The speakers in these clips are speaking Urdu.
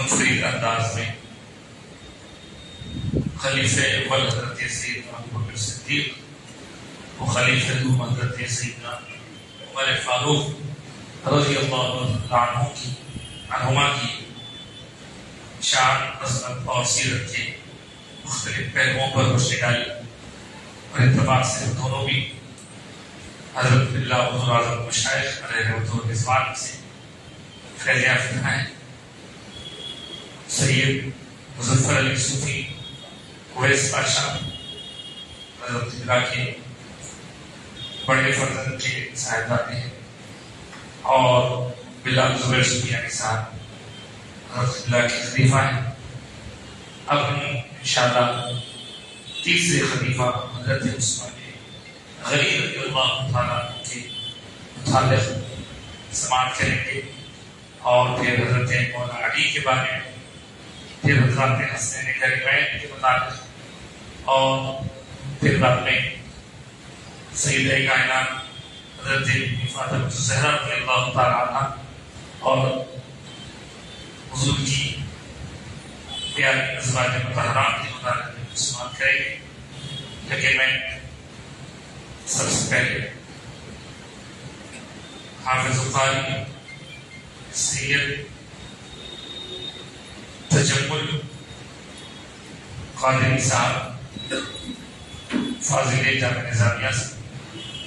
منفرد انداز میں خلیفہ اول حضرت سیدنا ابوبکر صدیق و خلیفہ دوم حضرت سیدنا عمر فاروق رضی اللہ عنہما کی شان، عظمت اور سیرت کے مختلف پہلوؤں پر روشنی ڈالی، اور اتفاق سے دونوں بھی حضرت اللہ حضور اعظم مشائخ علیہ رضوان سے فیض یافتہ ہیں۔ سید مظفر علی صوفی اویس پاشا حضرت اللہ کے بڑے فرزند کے صاحبزادے ہیں، اور بلال زبیر سفیانی صاحب حضرت اللہ کے خلیفہ ہیں۔ اب ہم انشاءاللہ تیسرے خلیفہ حضرت عثمان غنی رضی اللہ تعالیٰ کے متعلق سماعت کریں گے، اور پھر حضرت مولانا علی کے بارے میں، پھر حضرت حسنین کریمین کے متعلق، اور پھر بعد میں سیدہ کائنات حضرت فاطمہ الزہرا رضی اللہ تعالیٰ عنہ اور حضور کی پیاری ازواج مطہرات کے متعلق سماعت کریں گے۔ لیکن میں سب سے پہلے حافظ القاری سید تجمل قادری صاحب فاضل جامعہ نظامیہ سے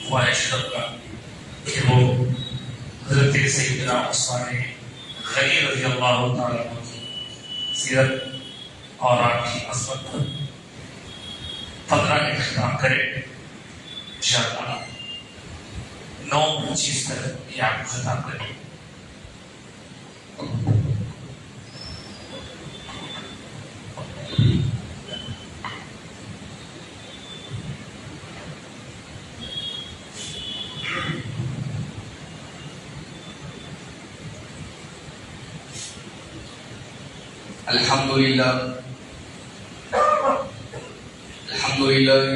خواہش کرتا کہ وہ حضرت سیدنا عثمان غنی رضی اللہ تعالیٰ عنہ کی سیرت اور آپ کی عظمت پر 15 میں اختتام کرے۔ انشاءاللہ 9:25 تک یہ آپ کو خطاب کریں۔ الحمدللہ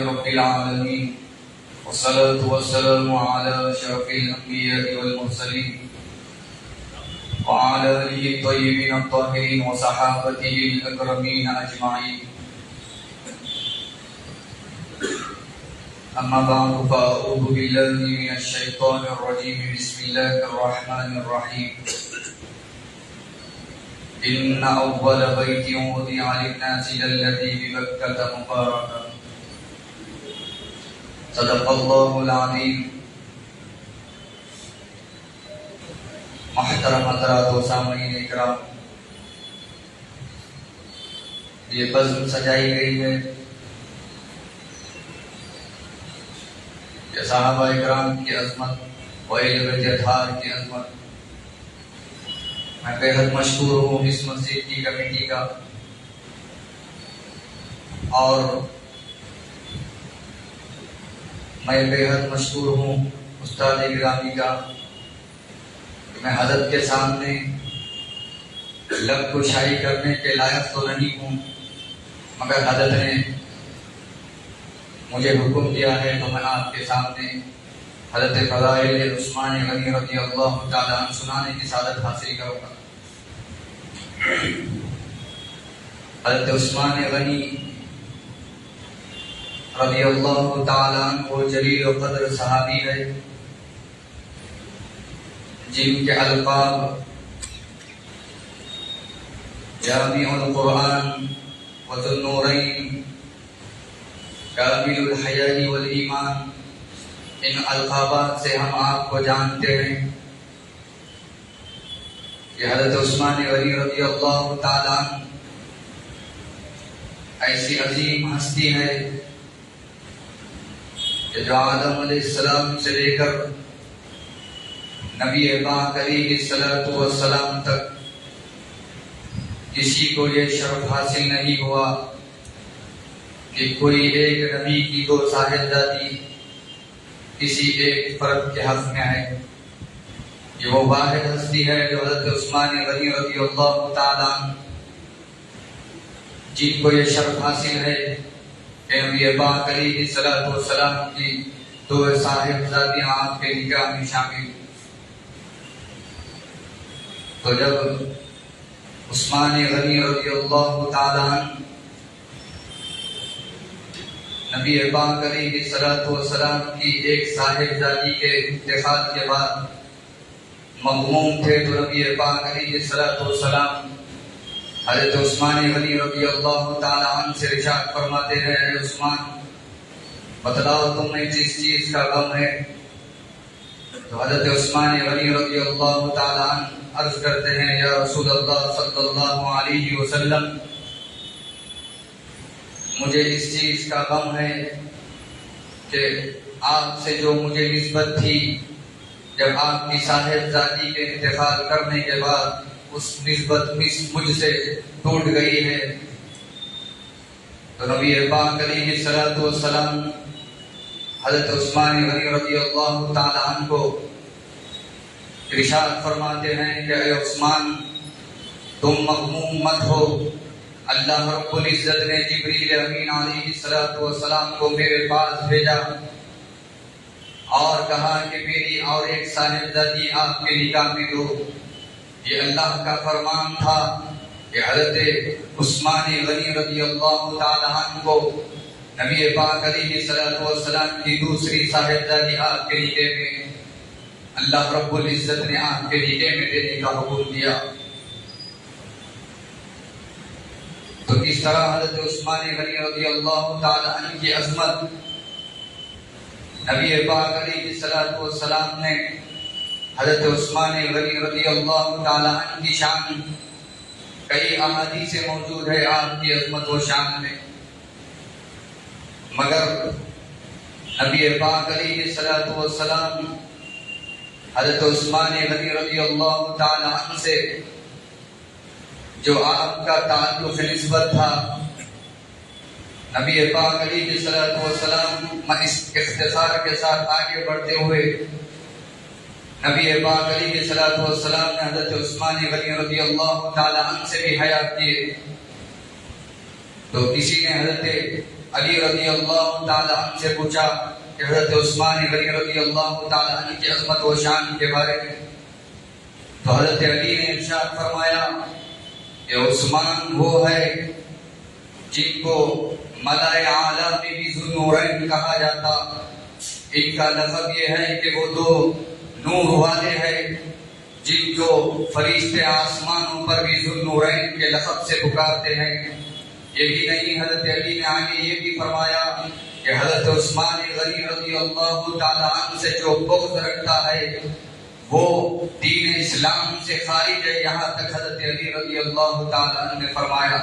رب العالمین، والصلاة والسلام على أشرف الأنبياء والمرسلين وعلى آله الطيبين الطاهرين وصحابته الأكرمين أجمعين. أما بعد فأعوذ بالله من الشيطان الرجيم. بسم الله الرحمن الرحيم. إن أول بيت وضع للناس للذي ببكة مباركا. صدق اللہ العظیم. محترم حضرات و سامعین اکرام، یہ بزم سجائی گئی ہے کہ صحابہ اکرام کی عظمت و اہل بیت اطہار کی عظمت. میں بے حد مشکور ہوں اس مسجد کی کمیٹی کا، اور میں بے حد مشکور ہوں استاد گرامی کا کہ میں حضرت کے سامنے لب کشائی کرنے کے لائق تو نہیں ہوں، مگر حضرت نے مجھے حکم دیا ہے تو میں آپ کے سامنے حضرت فضائل عثمان غنی رضی اللہ تعالیٰ عنہ سنانے کی سعادت حاصل کروں گا۔ حضرت عثمان غنی رضی اللہ تعالیٰ عنہ وہ جلیل و قدر صحابی ہے جن کے القاب جامع القرآن وذو النورین کامل الحیاء والایمان، ان القابات سے ہم آپ کو جانتے ہیں کہ حضرت عثمان غنی رضی اللہ تعالیٰ عنہ ایسی عظیم ہستی ہے کہ جو آدم علیہ السلام سے لے کر نبی پاک علیہ السلام تک کسی کو یہ شرف حاصل نہیں ہوا کہ کوئی ایک نبی کی دو صاحبزادی کسی ایک فرد کے حق میں ہے۔ یہ وہ واحد ہستی ہے جو حضرت عثمان غنی رضی اللہ تعالیٰ عنہ جن کو یہ شرف حاصل ہے کہ نبی پاک علیہ السلام کی دو صاحبزادیاں آپ کے نکاح میں شامل۔ تو جب عثمان غنی رضی اللہ تعالی عنہ نبی پاک علیہ الصلوۃ والسلام کی ایک صاحبزادی کے انتقال کے بعد مغموم تھے، تو نبی پاک علیہ الصلوۃ والسلام حضرت عثمان غنی رضی اللہ تعالی عنہ سے ارشاد فرماتے ہیں، اے عثمان بتلاؤ تمہیں جس چیز کا غم ہے۔ تو حضرت عثمان غنی رضی اللہ تعالی عنہ عرض کرتے ہیں، یا رسول اللہ صلی اللہ علیہ وسلم مجھے اس چیز کا غم ہے کہ آپ سے جو مجھے نسبت تھی، جب آپ کی صاحبزادی کے انتقال کرنے کے بعد اس نسبت مجھ سے ٹوٹ گئی ہے۔ تو نبی پاک علیہ الصلوۃ والسلام حضرت عثمان غنی رضی اللہ تعالی عنہ کو ارشاد فرماتے ہیں کہ اے عثمان تم مغموم مت ہو، اللہ رب العزت نے جبریل امین علیہ الصلوۃ والسلام کو میرے پاس بھیجا اور کہا کہ میری اور ایک صاحبزادی آپ کے نکاح میں دو۔ یہ اللہ کا فرمان تھا کہ حضرت عثمان غنی رضی اللہ تعالی عنہ کو نبی پاک علیہ الصلوۃ والسلام کی دوسری صاحبزادی آپ کے نکاح میں اللہ رب العزت نے آپ کے نکاح میں دینے کا حکم دیا۔ تو اس طرح حضرت عثمان غنی رضی اللہ تعالی عنہ کی عظمت نبی پاک علیہ الصلوۃ والسلام نے حضرت عثمان غنی رضی اللہ تعالی عنہ کی شان کئی احادیث موجود ہے آپ کی عظمت و شان میں، مگر نبی پاک علیہ الصلوۃ والسلام حضرت عثمان غنی رضی اللہ تعالی عنہ سے جو آپ کا تعلق نسبت تھا، نبی پاک علیہ الصلوۃ والسلام اس اختصار کے ساتھ آگے بڑھتے ہوئے نبی پاک علیہ الصلوۃ والسلام نے حضرت عثمان غنی رضی اللہ تعالی عنہ سے بھی حیات کیے۔ تو کسی نے حضرت علی رضی اللہ تعالی عنہ سے پوچھا کہ حضرت عثمان غنی رضی اللہ تعالی عنہ کی عظمت و شان کے بارے میں، تو حضرت علی نے ارشاد فرمایا کہ عثمان وہ ہے جن کو ملائے اعلیٰ میں بھی ذوالنورین کہا جاتا، ان کا لقب یہ ہے کہ وہ دو نور والے ہیں جن کو فرشتے آسمانوں پر بھی ذوالنورین کے لقب سے پکارتے ہیں۔ یہی نہیں، حضرت علی نے آگے یہ بھی فرمایا کہ حضرت عثمان غنی رضی اللہ تعالی عنہ سے جو بغض رکھتا ہے وہ دین اسلام سے خارج ہے، یہاں تک حضرت علی رضی اللہ تعالی عنہ نے فرمایا۔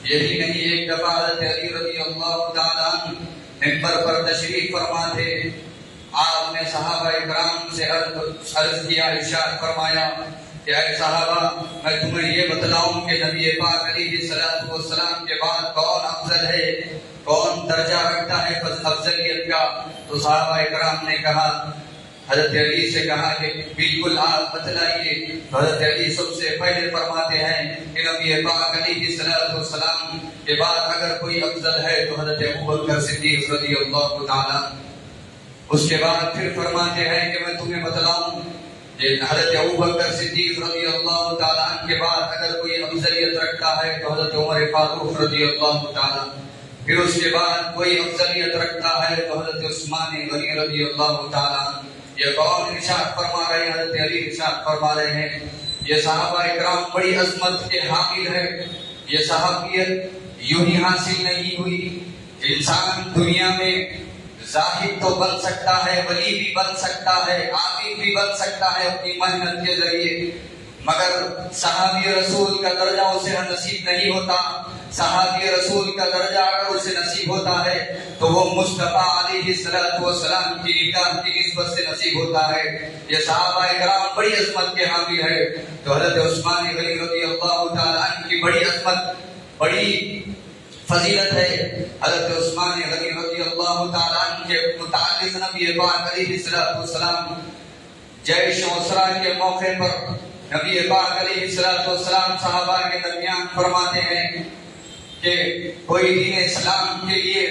یہی نہیں، ایک دفعہ حضرت علی رضی اللہ تعالی عنہ منبر پر تشریف فرما تھے، آپ نے صحابہ کرام سے عرض کیا، ارشاد فرمایا کہ اے صحابہ میں تمہیں یہ بتلاؤں کہ نبی پاک علیہ الصلوۃ والسلام کے بعد کون افضل ہے، کون درجہ رکھتا ہے افضلیت کا؟ تو صحابہ کرام نے کہا، حضرت علی سے کہا کہ بالکل آپ بتلائیے۔ حضرت علی سب سے پہلے فرماتے ہیں کہ نبی پاک علیہ الصلوۃ والسلام کے بعد اگر کوئی افضل ہے تو حضرت ابوبکر صدیق رضی اللہ تعالی۔ اس کے بعد پھر فرماتے ہیں کہ میں تمہیں بتلاؤں کہ حضرت ابوبکر صدیق رضی اللہ تعالی عنہ کے بعد اگر کوئی افضلیت رکھتا ہے تو حضرت عمر فاروق رضی اللہ تعالی۔ پھر اس کے بعد کوئی افضلیت رکھتا ہے تو حضرت عثمان غنی رضی اللہ تعالی۔ یہ کون ارشاد فرما رہے ہیں؟ حضرت علی ارشاد فرما رہے ہیں یہ صحابہ اکرام بڑی عظمت کے حامل ہے۔ یہ صحابیت یوں ہی حاصل نہیں ہوئی۔ انسان دنیا میں زاہد تو بن سکتا ہے، ولی بھی بن سکتا ہے، عابد بھی بن سکتا ہے اپنی محنت کے ذریعے، مگر صحابی رسول کا درجہ اسے نصیب نہیں ہوتا۔ صحابی رسول کا درجہ اگر اسے نصیب ہوتا ہے تو وہ مصطفیٰ علیہ الصلوۃ والسلام کی نکاح کی نسبت سے نصیب ہوتا ہے۔ یہ صحابہ کرام بڑی عظمت کے حامل ہے۔ تو حضرت عثمان غنی رضی اللہ تعالی عنہ کی بڑی عظمت، بڑی فضیلت ہے۔ حضرت عثمان غنی رضی اللہ تعالی عنہ کے متعلق نبی پاک علیہ الصلوۃ والسلام جیش اسرا کے موقع پر نبی پاک علیہ الصلوۃ والسلام صحابہ کے درمیان فرماتے ہیں کہ کوئی دین اسلام کے لیے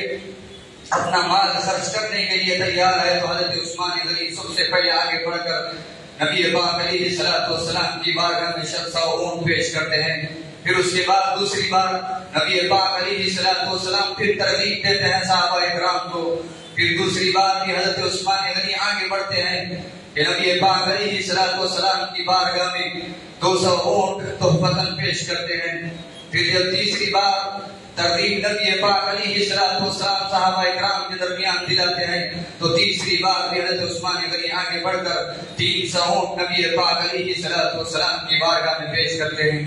اپنا مال خرچ کرنے کے لیے تیار ہے تو حضرت عثمان غنی سب سے پہلے آگے بڑھ کر نبی پاک علیہ الصلوۃ والسلام کی بارگاہ میں 100 اونٹ پیش کرتے ہیں. پھر اس کے بعد دوسری بار نبی پاک علیہ الصلوۃ والسلام پھر ترغیب دیتے ہیں صحابہ کرام کو. پھر دوسری بار بھی حضرت عثمان غنی آگے بڑھتے ہیں کہ نبی پاک علیہ الصلوۃ والسلام کی بارگاہ میں 200 اونٹ تحفۃً پیش کرتے ہیں. پھر جب تیسری بار ترغیب نبی پاک علیہ الصلوۃ والسلام صحابہ کرام کے درمیان دلاتے ہیں تو تیسری بار بھی حضرت عثمان غنی آگے بڑھ کر 300 اونٹ نبی پاک علیہ الصلوۃ والسلام کی بارگاہ میں پیش کرتے ہیں.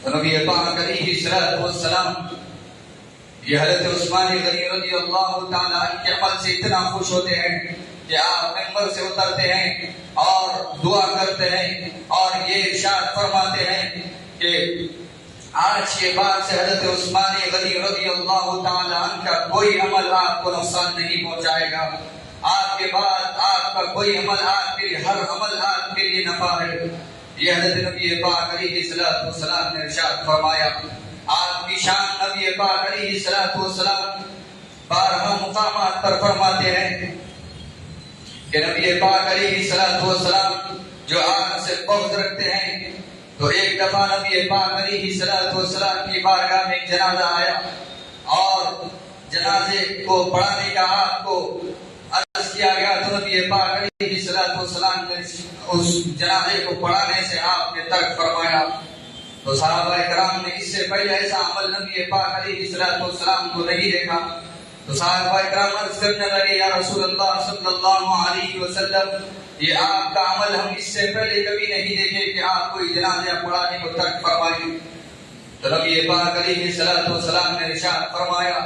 تو نبی پاک علیہ الصلوۃ والسلام یہ حضرت عثمان غنی رضی اللہ تعالیٰ عنہ کے عمل سے اتنا خوش ہوتے ہیں کہ آپ منبر سے اترتے ہیں اور دعا کرتے ہیں اور یہ ارشاد فرماتے ہیں کہ آج کے بعد سے حضرت عثمان غنی رضی اللہ تعالیٰ عنہ کا کوئی عمل آپ کو نقصان نہیں پہنچائے گا. آپ کے بعد آپ کا کوئی عمل آپ کے لیے ہر عمل آپ کے لیے نفع ہے. یہ حضرت نبی پاک علیہ الصلوۃ والسلام نے ارشاد فرمایا. آپ کی شان نبی پاک علیہ الصلوۃ والسلام بارہا مقامات پر فرماتے ہیں کہ نبی پاک علیہ الصلوۃ والسلام جو آپ سے بغض رکھتے ہیں تو ایک دفعہ نبی پاک علیہ الصلوۃ والسلام کی بارگاہ میں ایک جنازہ آیا اور جنازے کو پڑھانے کا آپ کو عرض کیا گیا تو نبی پاک علیہ الصلوۃ والسلام نے اس جنازے کو پڑھانے سے آپ نے ترک فرمایا. تو صحابہ کرام نے اس سے پہلے ایسا عمل نبی پاک علیہ الصلوۃ والسلام کو نہیں دیکھا. تو صحابہ کرام عرض کرنے لگے یا رسول اللہ صلی اللہ علیہ وسلم یہ آپ کا عمل ہم اس سے پہلے کبھی نہیں دیکھے کہ آپ کوئی جنازہ پڑھانے کو ترک فرمائیں. تو نبی پاک علیہ الصلوۃ والسلام نے ارشاد فرمایا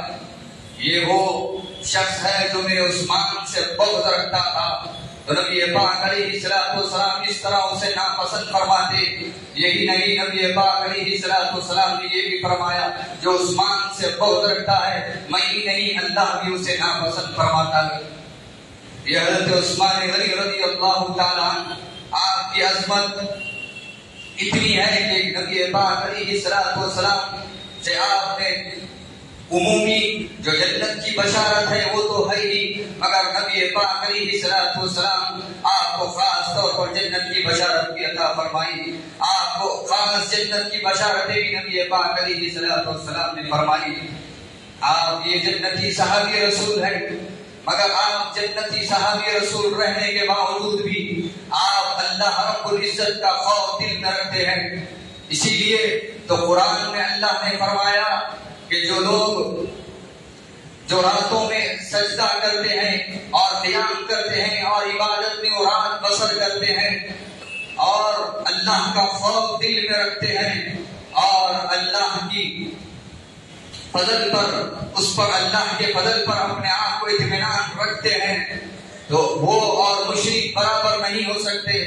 یہ وہ شخص ہے جو میرے عثمان سے بغض رکھتا تھا. تو نبی پاک علیہ الصلوۃ والسلام اس طرح اسے ناپسند فرماتے. یہی نہیں نبی پاک علیہ الصلوۃ والسلام نے یہ بھی فرمایا جو عثمان سے بغض رکھتا ہے میں ہی نہیں اللہ بھی اسے ناپسند فرماتا ہے. یہ حضرت عثمان غنی رضی اللہ تعالیٰ عنہ آپ کی عظمت اتنی ہے کہ نبی پاک علیہ الصلوۃ والسلام سے آپ نے عمومی جو جنت کی بشارت ہے وہ تو ہے ہی مگر نبی پاک علیہ الصلوۃ والسلام آپ کو خاص طور پر جنت کی بشارت بھی عطا فرمائی. آپ کو خاص جنت کی بشارتیں بھی نبی پاک علیہ الصلوۃ والسلام نے فرمائی. آپ یہ جنتی صحابی رسول ہیں مگر آپ جنتی صحابی رسول رہنے کے باوجود بھی آپ اللہ رب العزت کا خوف دل میں رکھتے ہیں. اسی لیے تو قرآن میں اللہ نے فرمایا کہ جو لوگ جو راتوں میں سجدہ کرتے ہیں اور قیام کرتے ہیں اور عبادت میں رات بسر کرتے ہیں اور اللہ کا خوف دل میں رکھتے ہیں اور اللہ کی فضل پر اس پر اللہ کے فضل پر اپنے آپ کو اطمینان رکھتے ہیں تو وہ اور مشرک برابر نہیں ہو سکتے.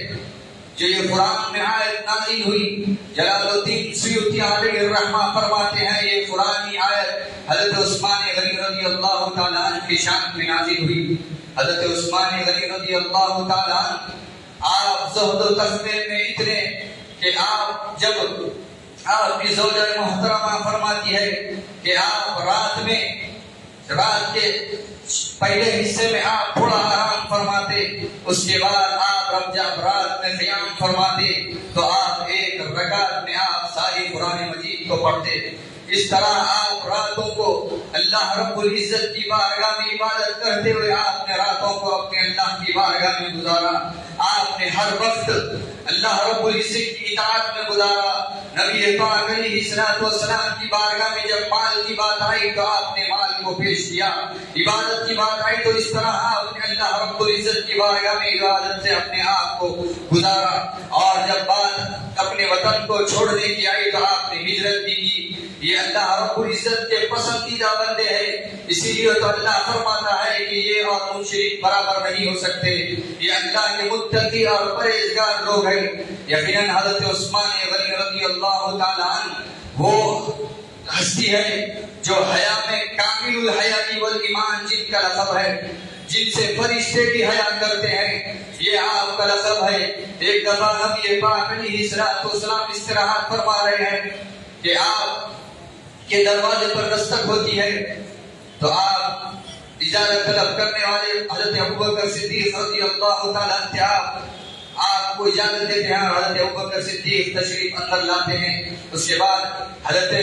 جو یہ قرآن میں آیت نازل ہوئی جلال الدین سیوطی علیہ الرحمہ فرماتے ہیں یہ قرآنی آیت حضرت عثمان غنی رضی اللہ تعالیٰ عنہ کی شان میں نازل ہوئی. حضرت عثمان غنی رضی اللہ تعالیٰ عنہ آپ زہد و تقوی میں اتنے کہ آپ جب آپ کی زوجہ محترمہ فرماتی ہے کہ آپ رات کے پہلے حصے میں آپ تھوڑا آرام فرماتے اس کے بعد آپ جب رات میں قیام فرماتے تو آپ ایک رکعت میں آپ ساری قرآن مجید کو پڑھتے. اس طرح آپ راتوں کو اللہ رب العزت کی بارگاہ میں عبادت کرتے ہوئے آپ نے راتوں کو اپنے اللہ کی بارگاہ میں گزارا. آپ نے ہر وقت اللہ رب العزت کی اطاعت میں گزارا. نبی پاک علیہ الصلوۃ والسلام کی بارگاہ میں جب مال کی بات آئی تو آپ نے مال کو پیش کیا. عبادت کی بات آئی تو اس طرح آپ نے اللہ رب العزت کی بارگاہ میں عبادت سے اپنے آپ کو گزارا. اور جب بات اپنے وطن کو چھوڑنے کی آئی تو آپ نے ہجرت بھی کی. یہ اللہ رب العزت کے پسندیدہ بندے ہیں. اسی لیے تو اللہ فرماتا ہے کہ یہ اور مشرک برابر نہیں ہو سکتے. یہ اللہ کے متقی اور پرہیزگار لوگ ہیں. یقیناً حضرت عثمان غنی رضی اللہ تعالیٰ عنہ وہ ہستی ہے جو حیا میں کامل الحیاء والایمان جن کا لقب ہے جن سے فرشتے بھی حیا کرتے ہیں. یہ آپ کا لقب ہے. ایک دفعہ نبی پاک علیہ الصلوۃ والسلام استراحت فرما رہے ہیں کہ آپ کے دروازے پر دستک ہوتی ہے تو آپ اجازت طلب کرنے والے حضرت ابوبکر صدیق رضی اللہ تعالیٰ عنہ آپ آپ کو اجازت دیتے ہیں، حضرت ابوبکر صدیق تشریف اندر لاتے ہیں. اس کے بعد حضرت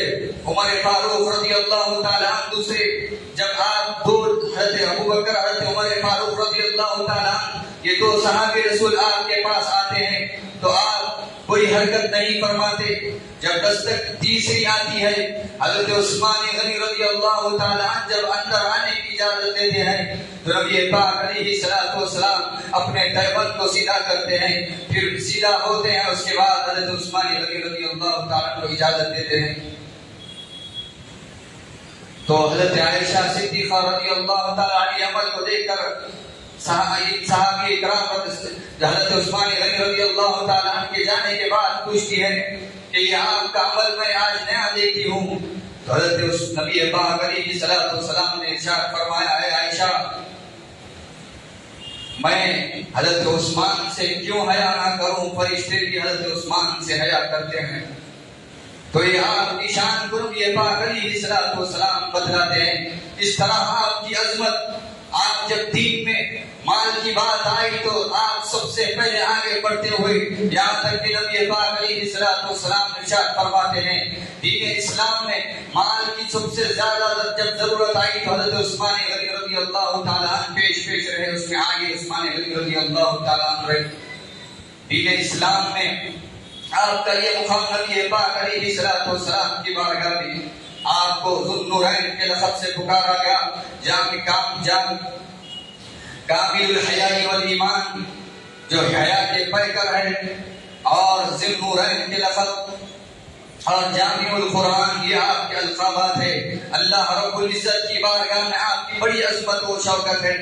عمر فاروق رضی اللہ تعالیٰ عنہ دوسرے، جب آپ دو حضرت ابوبکر حضرت عمر فاروق رضی اللہ تعالیٰ عنہ یہ دو صحابی رسول آپ کے پاس آتے ہیں تو آپ کوئی حرکت نہیں فرماتے. جب دستک تیسری آتی ہے، حضرت عثمان غنی رضی اللہ تعالیٰ عنہ جب اندر آنے کی اجازت دیتے ہیں تو نبی پاک علیہ الصلوۃ والسلام اپنے تہبند کو سیدھا کرتے ہیں، پھر سیدھا ہوتے ہیں. اس کے بعد حضرت عثمان غنی رضی اللہ تعالیٰ عنہ کو اجازت دیتے ہیں. تو حضرت عائشہ صدیقہ رضی اللہ تعالیٰ عنہ عمل کو دیکھ کر صحابی کرام حضرت عثمان غنی رضی اللہ تعالیٰ عنہ کے جانے کے بعد پوچھتی ہے کہ یہ آپ کا عمل میں آج نیا دیکھی ہوں. تو حضرت نبی پاک علیہ الصلوۃ والسلام نے ارشاد فرمایا ہے عائشہ میں حضرت عثمان سے کیوں حیا نہ کروں، فرشتے بھی حضرت عثمان سے حیا کرتے ہیں. تو یہ آپ کی شان کو نبی پاک علیہ الصلوۃ والسلام بتلاتے ہیں. اس طرح آپ کی عظمت، آپ جب دین میں مال کی بات آئی تو آپ سب سے پہلے آگے بڑھتے ہوئے یہاں تک کہ نبی پاک علیہ الصلوۃ والسلام ارشاد فرماتے ہیں دین اسلام میں مال کی سب سے زیادہ جب ضرورت آئی تو حضرت عثمان غنی رضی اللہ تعالیٰ عنہ پیش رہے، اس میں آگے عثمان غنی رضی اللہ تعالیٰ عنہ رہے. دین اسلام میں آپ کا یہ مقام نبی پاک علیہ الصلوۃ والسلام کی بارگاہ میں آپ کو ذو النورین کے لقب سے پکارا گیا. کامل الحیاء والایمان، جو حیا کے پیکر ہے، اور ذو النورین کے لقب اور جامع القرآن، یہ آپ کے القابات ہے. اللہ رب العزت کی بارگاہ میں آپ کی بڑی عظمت و شوکت ہے،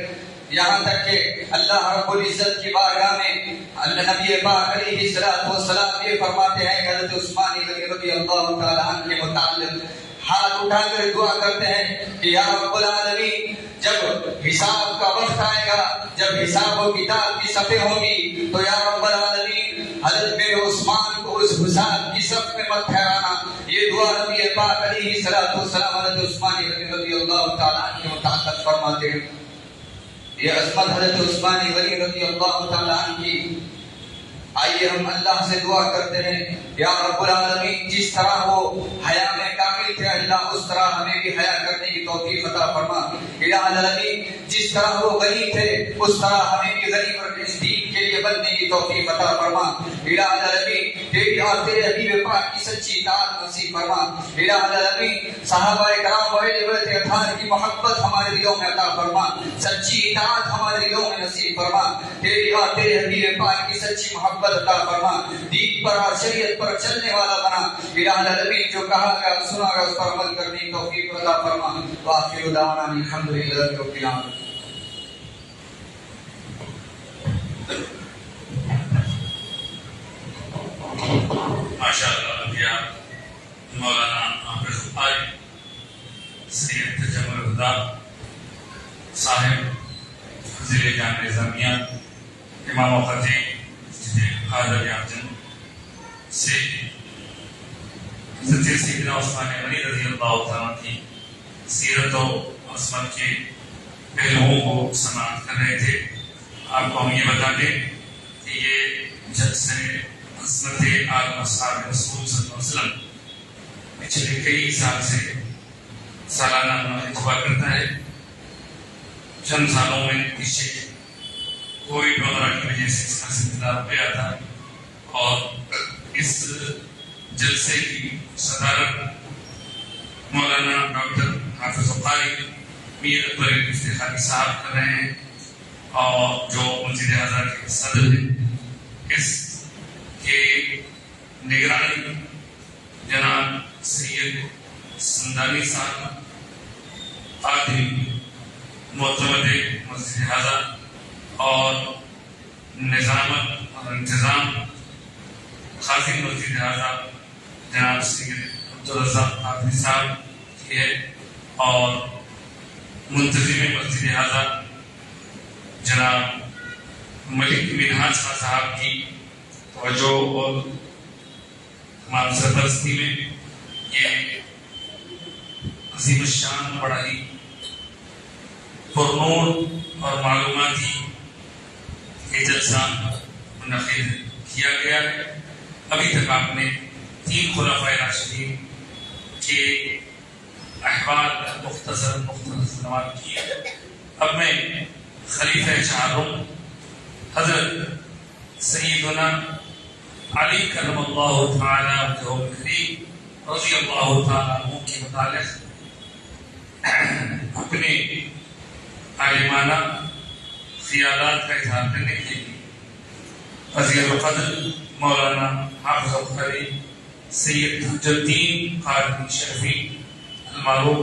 یہاں تک کہ اللہ رب العزت کی بارگاہ میں اللہ نبی پاک علیہ الصلوۃ والسلام یہ فرماتے ہیں کہ حضرت عثمان غنی رضی اللہ تعالیٰ عنہ کے متعلق ہاتھ اٹھا کر دعا کرتے ہیں کہ یا رب العالمین جب حساب کا وقت آئے گا، جب حساب و کتاب کی صفحے ہوگی تو یا رب العالمین حضرت میرے عثمان کو اس حساب کی صف میں مت ٹھہرانا. یہ دعا نبی پاک علیہ الصلوۃ والسلام حضرت عثمان غنی رضی اللہ تعالیٰ عنہ کے متعلق فرماتے ہیں. یہ عظمت حضرت عثمان غنی رضی اللہ تعالیٰ عنہ کی. آئیے ہم اللہ سے دعا کرتے ہیں یا رب العالمین جس طرح وہ حیا میں کامل تھے اللہ اس طرح ہمیں بھی حیا کرنے کی توفیق عطا فرما. الہ العالمین جس طرح وہ غنی تھے اس طرح ہمیں بھی غنی اور اس دین کے لیے بننے کی توفیق عطا فرما. الہ العالمین تیری اور تیرے حبیب پاک کی سچی اطاعت نصیب فرما. الہ العالمین صحابہ کرام و اہل بیت اطہار کی محبت ہمارے دلوں میں عطا فرما، سچی اطاعت ہمارے دلوں میں نصیب فرما. تیری اور تیرے حبیب پاک کی سچی محبت عطا فرما، دین پر اور شریعت پر چلنے والا بنا. الہ العالمین جو کہا گیا سنا گیا اس پر عمل کرنے کی توفیق عطا فرما. وآخر دعوانا الحمدللہ رب العالمین. ماشاءاللہ ابھی آپ مولانا حافظ قاری سید تجمل الہدا صاحب فضیل جامع نظامیہ امام و خطیب حاضر یافجن سے حضرت سیدنا عثمان غنی رضی اللہ تعالیٰ کی سیرت و عصمت کے پہلوؤں کو سماعت کر رہے تھے. آپ کو ہم یہ بتا دیں کہ یہ جلسے عصمت عالم اصحاب رسول صلی اللہ علیہ وسلم پچھلے کئی سال سے سالانہ منعقد ہوا کرتا ہے. چند سالوں میں پیچھے کووڈ وغیرہ کی وجہ سے اس کا سلسلہ رک گیا تھا اور اس جلسے کی صدارت مولانا ڈاکٹر حافظ قاری میر اکبر افتخاری صاحب کر رہے ہیں اور جو مسجد اعظم کے صدر ہیں. اس کے نگرانی جناب سید سندانی صاحب قادری معتمد مسجد اعظم اور نظامت اور انتظام خازن مسجد اعظم جناب سید عبدالرزاق قادری صاحب کی ہے اور منتظم مسجد اعظم جناب ملک منہاج صاحب کی توجہ اور تمام سرپرستی میں یہ عظیم الشان بڑا ہی پرنور اور معلوماتی یہ جلسہ منعقد کیا گیا ہے۔ ابھی تک آپ نے 3 خلفائے راشدین کے احوال مختصر نوال کیے۔ اب میں خلیفہ چہارم حضرت سیدنا علی کرم اللہ تعالی وجہہ رضی اللہ تعالیٰ عنہ کے متعلق اپنے عالمانہ خیالات کا اظہار کرنے کے لیے عزیز القدر مولانا حافظ القاری سید حج الدین قادری شرفی المعروف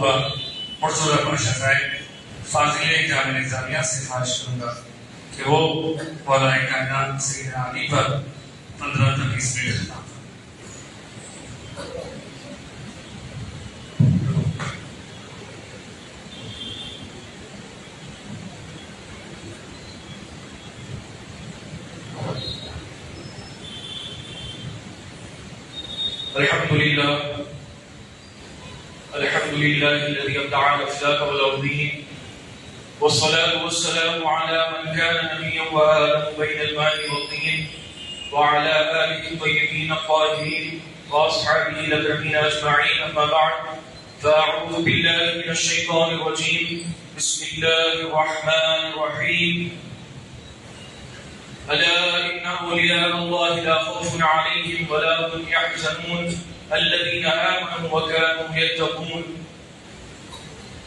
مرتضی پاشا صاحب فاضل جامعہ نظامیہ سے خواہش کروں گا کہ وہ مولا کائنات سیدنا علی پر 15 تک اس میں خطاب۔ الحمد لله الذي ابدع الافلاك والارضين والصلاة والسلام على من كان نبيا وآدم بين الماء والطين وعلى آله الطيبين الطاهرين وأصحابه الأكرمين أجمعين، أما بعد، فأعوذ بالله من الشيطان الرجيم، بسم الله الرحمن الرحيم. ألا إن أولياء الله لا خوف عليهم ولا هم يحزنون الذين آمنوا وكانوا يتقون.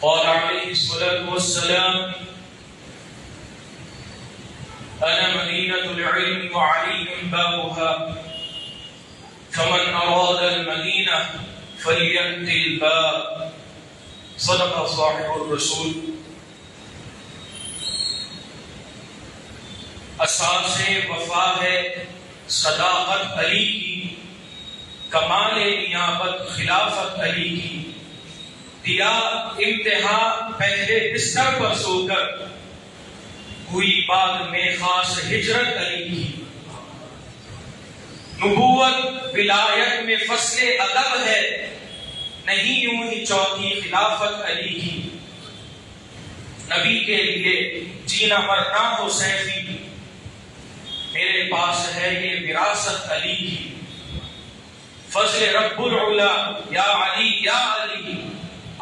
قال عليه الصلاة والسلام: أنا مدينة العلم وعلي بابها، فمن أراد المدينة فليأت الباب. صدق صاحب الرسول. اساس وفا ہے صداقت علی کی، کمال نیابت خلافت علی کی، دیا امتحان پہلے بستر پر سو کر، ہوئی بعد میں خاص ہجرت علی کی، نبوت ولایت میں فصل ادب ہے، نہیں یوں ہی چوتھی خلافت علی کی. نبی کے لیے جینا مرنا ہو سیفی، میرے پاس ہے یہ وراثت علی کی. فضل رب العلا یا علی یا علی،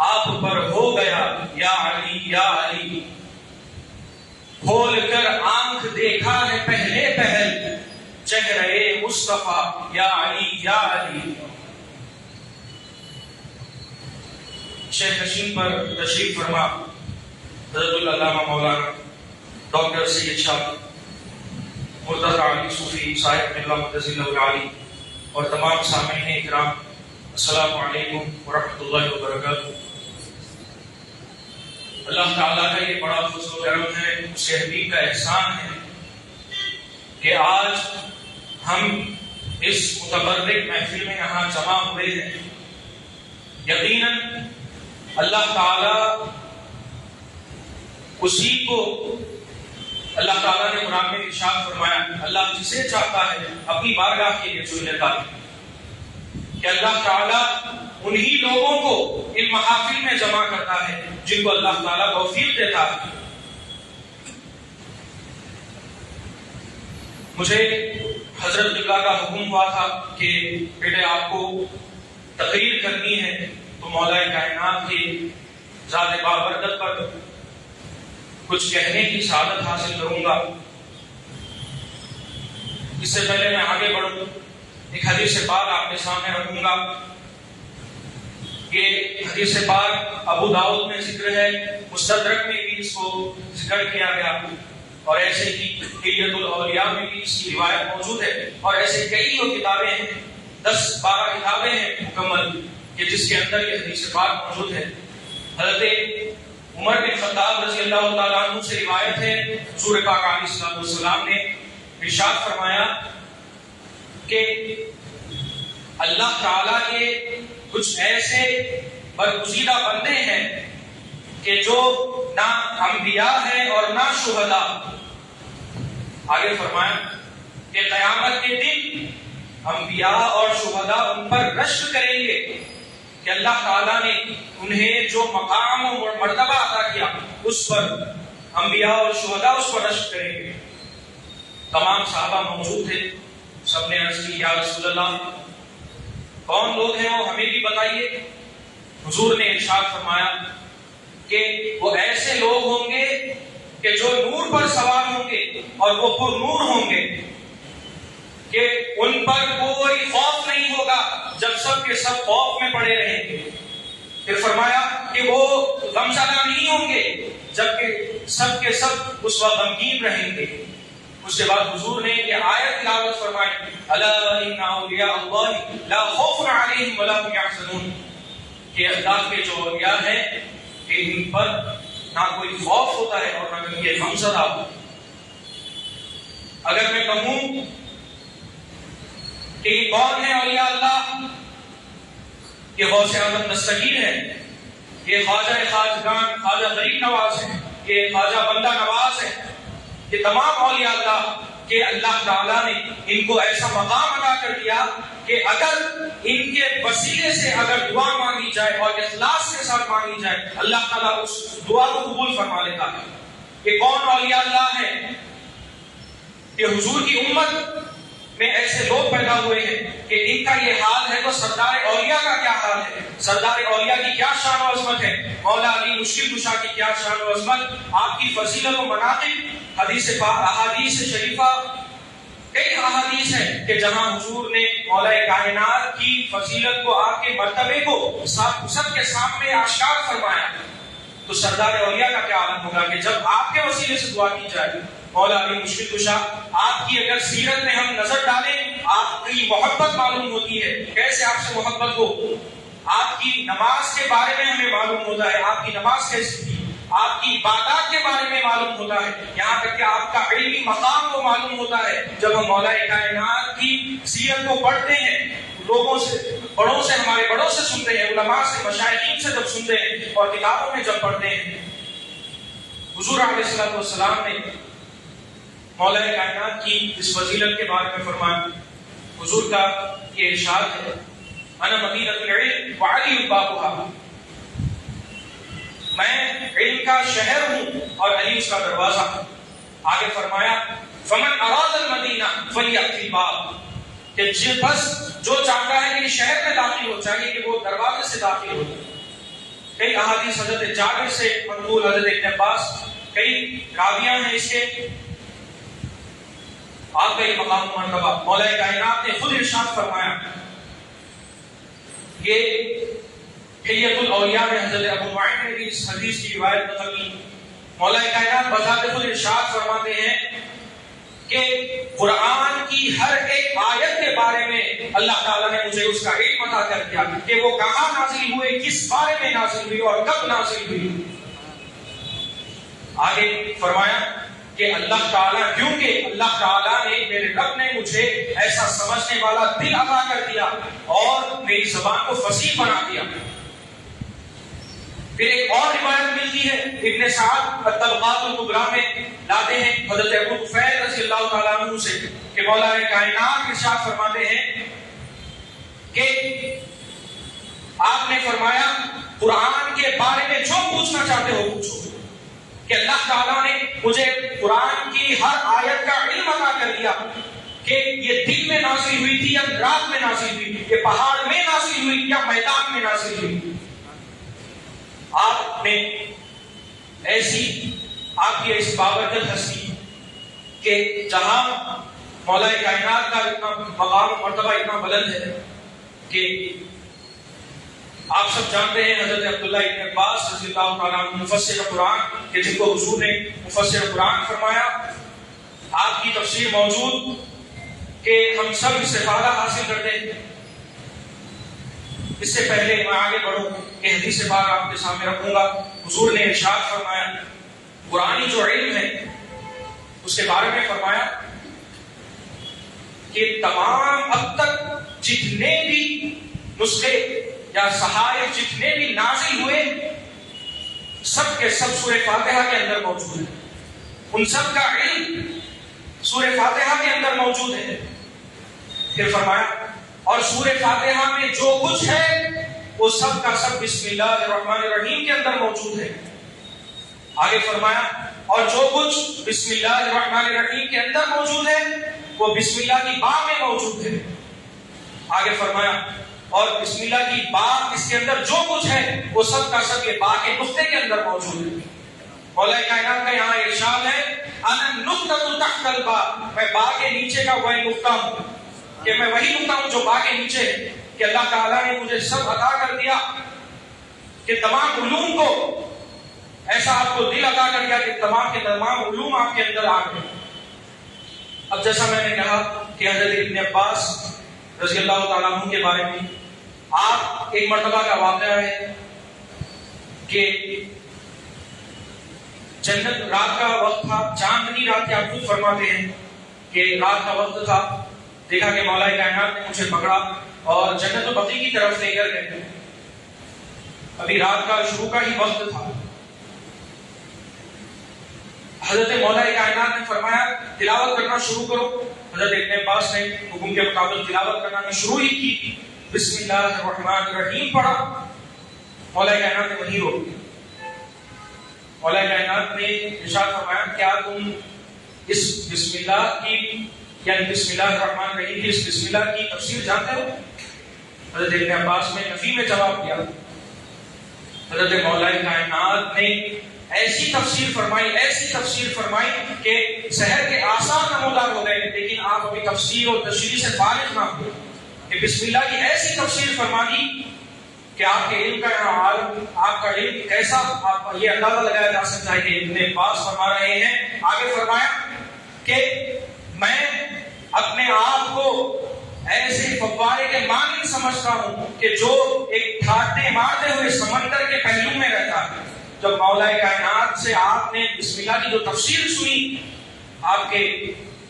آپ پر ہو گیا یا علی یا علی. کھول کر آنکھ دیکھا ہے پہلے پہل، چہرے مصطفیٰ یا علی یا علی. شیخ نشین پر تشریف فرما حضرت العلامہ مولانا ڈاکٹر سید شاہ مرتضی علی صوفی صاحب اللہ مدثر العالی اور تمام سامعین اکرام، السلام علیکم ورحمۃ اللہ وبرکاتہ. اللہ تعالیٰ کا یہ بڑا فضل و کرم ہے، اس کے حبیب کا احسان ہے کہ آج ہم اس متبرک محفل میں یہاں جمع ہوئے ہیں. یقیناً اللہ تعالیٰ اسی کو، اللہ تعالیٰ نے قرآن میں ارشاد فرمایا، اللہ جسے چاہتا ہے اپنی بارگاہ کے لیے چن لیتا ہے، کہ اللہ تعالیٰ انہی لوگوں کو ان محافل میں جمع کرتا ہے جن کو اللہ تعالیٰ توفیق دیتا ہے. مجھے حضرت اللہ کا حکم ہوا تھا کہ بیٹے آپ کو تقریر کرنی ہے، تو مولا کائنات کی ذات بابرکت پر کچھ کہنے کی سعادت حاصل کروں گا. اس سے پہلے میں آگے بڑھوں، ایک حدیث پاک آپ کے سامنے رکھوں گا. یہ حدیث پاک ابو داؤد میں ذکر ہے، مستدرک میں بھی اس کو ذکر کیا گیا، اور ایسے ہی حلیۃ الاولیاء میں بھی اس کی روایت موجود ہے، اور ایسے کئی کتابیں ہیں، 10-12 کتابیں ہیں مکمل کہ جس کے اندر یہ حدیث پاک موجود ہے. حضرت عمر بن خطاب رضی اللہ تعالیٰ عنہ سے روایت ہے، حضور پاک علیہ السلام نے ارشاد فرمایا کہ اللہ تعالیٰ کے کچھ ایسے برگزیدہ بندے ہیں کہ جو نہ انبیاء ہیں اور نہ شہداء. آگے فرمایا کہ قیامت کے دن انبیاء اور شہداء ان پر رشک کریں گے کہ اللہ تعالیٰ نے انہیں جو مقام و مرتبہ عطا کیا اس پر انبیاء اور شہداء اس پر رشک کریں گے. تمام صحابہ موجود تھے. سب نے عرض کی یا رسول اللہ کون لوگ ہیں وہ ہمیں بھی بتائیے. حضور نے ارشاد فرمایا کہ وہ ایسے لوگ ہوں گے کہ جو نور پر سوار ہوں گے اور وہ پر نور ہوں گے کہ ان پر کوئی خوف نہیں ہوگا جب سب کے سب خوف میں پڑے رہیں گے. پھر فرمایا کہ وہ غمزدہ نہیں ہوں گے جبکہ سب کے سب اس وقت غمگین رہیں گے. اس کے بعد حضور نے یہ آیت تلاوت فرمائی الا ان اولیاء اللہ لا خوف علیہم ولا هم یحزنون کہ اللہ کے جو اولیاء ہیں کہ ان پر نہ کوئی خوف ہوتا ہے اور نہ یہ غمزدہ ہوتا ہے. اگر میں کہوں کہ یہ کون ہے اولیاء اللہ، یہ غوث اعظم دستگیر ہے، یہ خواجہ خواجگان خواجہ غریب نواز ہے، یہ خواجہ بندہ نواز ہے. یہ تمام اولیاء اللہ کہ اللہ تعالیٰ نے ان کو ایسا مقام عطا کر دیا کہ اگر ان کے وسیلے سے اگر دعا مانگی جائے اور اخلاص کے ساتھ مانگی جائے اللہ تعالیٰ اس دعا کو قبول فرما لیتا ہے. یہ کون اولیاء اللہ ہے؟ کہ حضور کی امت میں ایسے لوگ پیدا ہوئے ہیں کہ ان کا یہ حال ہے تو سردار اولیاء کا کیا حال ہے، سردار اولیاء کی کیا شان و عظمت ہے، مولا علی مشکل کشا کی کیا شان و عظمت، آپ کی فضیلت و مناقب، حدیث پاک احادیث شریفہ کئی احادیث ہیں کہ جہاں حضور نے مولا کائنات کی فضیلت کو، آپ کے مرتبے کو سب کے سامنے آشکار فرمایا. تو سردار اولیاء کا کیا عالم ہوگا کہ جب آپ کے وسیلے سے دعا کی جائے. مولا علی مشکل کشا آپ کی اگر سیرت میں ہم نظر ڈالیں آپ کی محبت معلوم ہوتی ہے، کیسے آپ سے محبت ہو. آپ کی نماز کے بارے میں ہمیں معلوم ہوتا ہے آپ کی نماز کیسی تھی، آپ کی عبادات کے بارے میں معلوم ہوتا ہے، یہاں تک کہ آپ کا علمی مقام کو معلوم ہوتا ہے. جب ہم مولا کائنات کی سیرت کو پڑھتے ہیں، لوگوں سے، بڑوں سے، ہمارے بڑوں سے سنتے ہیں، علماء سے، مشائخین سے جب سنتے ہیں اور کتابوں میں جب پڑھتے ہیں. حضور علیہ السلام نے مولا کائنات کی اس فضیلت کے بارے میں فرمایا. حضور کا یہ ارشاد ہے انا مدینہ العلم وعلی بابها، میں علم کا شہر ہوں اور علی اس کا دروازہ. آگے فرمایا فمن اراد المدینہ فلیأتی الباب، کہ بس جو چاہتا ہے کہ شہر میں داخل ہو چاہیے کہ وہ دروازے سے داخل ہو. کئی احادیث حضرت جابر سے منقول، حضرت ابن عباس، کئی راویاں ہیں اس کے. آپ کا یہ مقام مرتبہ مولا کائنات نے خود ارشاد فرمایا. یہ حلیۃ الاولیاء میں حضرت ابو نعیم نے بھی اس حدیث کی روایت نقل کی. مولا کائنات بذات خود ارشاد فرماتے ہیں کہ قرآن کی ہر ایک آیت کے بارے میں اللہ تعالیٰ نے مجھے اس کا علم عطا کر دیا کہ وہ کہاں نازل ہوئے، کس بارے میں نازل ہوئی اور کب نازل ہوئی. آگے فرمایا کہ اللہ تعالیٰ، کیونکہ اللہ تعالیٰ نے، میرے رب نے مجھے ایسا سمجھنے والا دل عطا کر دیا اور میری زبان کو فصیح بنا دیا. پھر ایک اور روایت ملتی ہے ابن سعد الطبقات الکبریٰ میں لاتے ہیں حضرت ابو طفیل رضی اللہ تعالیٰ عنہ سے کہ مولا کائنات ارشاد فرماتے ہیں کہ آپ نے فرمایا قرآن کے بارے میں جو پوچھنا چاہتے ہو پوچھو. کہ اللہ تعالیٰ نے مجھے قرآن کی ہر آیت کا علم عطا کر دیا کہ یہ دن میں نازل ہوئی تھی یا رات میں نازل ہوئی، یہ پہاڑ میں نازل ہوئی یا میدان میں نازل ہوئی. آپ نے ایسی، آپ کی ایسی بابرکت ہستی کہ جہاں مولا کائنات کا اتنا مقام مرتبہ اتنا بلند ہے کہ آپ سب جانتے ہیں حضرت عبداللہ ابن عباس رضی اللہ تعالیٰ عنہ مفسر قرآن کہ جن کو حضور نے مفسر قرآن فرمایا. آپ کی تفسیر موجود کہ ہم سب استفادہ حاصل کرتے ہیں. اس سے پہلے میں آگے بڑھوں کہ حدیث پاک آپ کے سامنے رکھوں گا. حضور نے ارشاد فرمایا قرآنی جو علم ہے اس کے بارے میں فرمایا کہ تمام اب تک جتنے بھی نسخے یا صحائف جتنے بھی نازل ہوئے سب کے سب سورہ فاتحہ کے اندر موجود ہیں. ان سب کا علم سورہ فاتحہ کے اندر موجود ہے. پھر فرمایا اور سورہ فاتحہ میں جو کچھ ہے وہ سب کا سب بسم اللہ الرحمن الرحیم کے اندر موجود ہے. آگے فرمایا اور جو کچھ بسم اللہ الرحمن الرحیم کے اندر موجود ہے وہ بسم اللہ کی با میں موجود ہے. آگے فرمایا اور بسم اللہ کی با اس کے اندر جو کچھ ہے وہ سب کا سب یہ با کے نقطے کے اندر موجود ہے. مولا کائنات کا یہاں ارشاد ہے انا النقطۃ تحت البا، میں با کے نیچے کا وہی نقطہ ہوں، کہ میں وہی نقطہ ہوں جو با کے نیچے ہے. کہ اللہ تعالیٰ نے مجھے سب عطا کر دیا کہ تمام علوم کو، ایسا آپ کو دل عطا کر دیا کہ تمام کے تمام علوم آپ کے اندر آ گئے. اب جیسا میں نے کہا کہ حضرت ابن عباس رضی اللہ تعالیٰ عنہ کے بارے میں آپ ایک مرتبہ کا واقعہ ہے کہ جنت رات کا وقت تھا، چاندنی رات کے آپ خود فرماتے ہیں کہ رات کا وقت تھا، دیکھا کہ مولا کائنات نے مجھے پکڑا اور جنت البقیع کی طرف لے کر گئے. ابھی رات کا شروع کا ہی وقت تھا. حضرت مولا کائنات نے فرمایا تلاوت کرنا شروع کرو. حضرت ابن عباس نے حکم کے مطابق تلاوت کرنا شروع ہی کی، بسم اللہ الرحمن الرحیم پڑھا. مولا کائنات نے وہی روک دیا. مولا کائنات نے ارشاد فرمایا کیا تم اس بسم اللہ کی یعنی بسم اللہ الرحمن الرحیم کی اس بسم اللہ کی تفسیر جانتے ہو؟ حضرت ابن عباس نے نفی میں جواب دیا. حضرت مولا کائنات نے ایسی تفسیر فرمائی کہ شہر کے آثار نمودار ہو گئے، لیکن آپ ابھی تفسیر اور تشریح سے فارغ نہ ہوئے کہ بسم اللہ کی ایسی تفسیر فرما دی کہ آپ کے علم کا عالم، آپ کا علم کیسا، آپ یہ اندازہ لگایا جا سکتا ہے کہ ابن عباس فرما رہے ہیں. آگے فرمایا کہ میں اپنے آپ کو ایسے فوارے کے مانند سمجھتا ہوں کہ جو ایک ٹھاٹے مارتے ہوئے سمندر کے پہلو میں رہتا ہے. جب مولا کائنات سے آپ نے بسم اللہ کی جو تفسیر سنی، آپ کے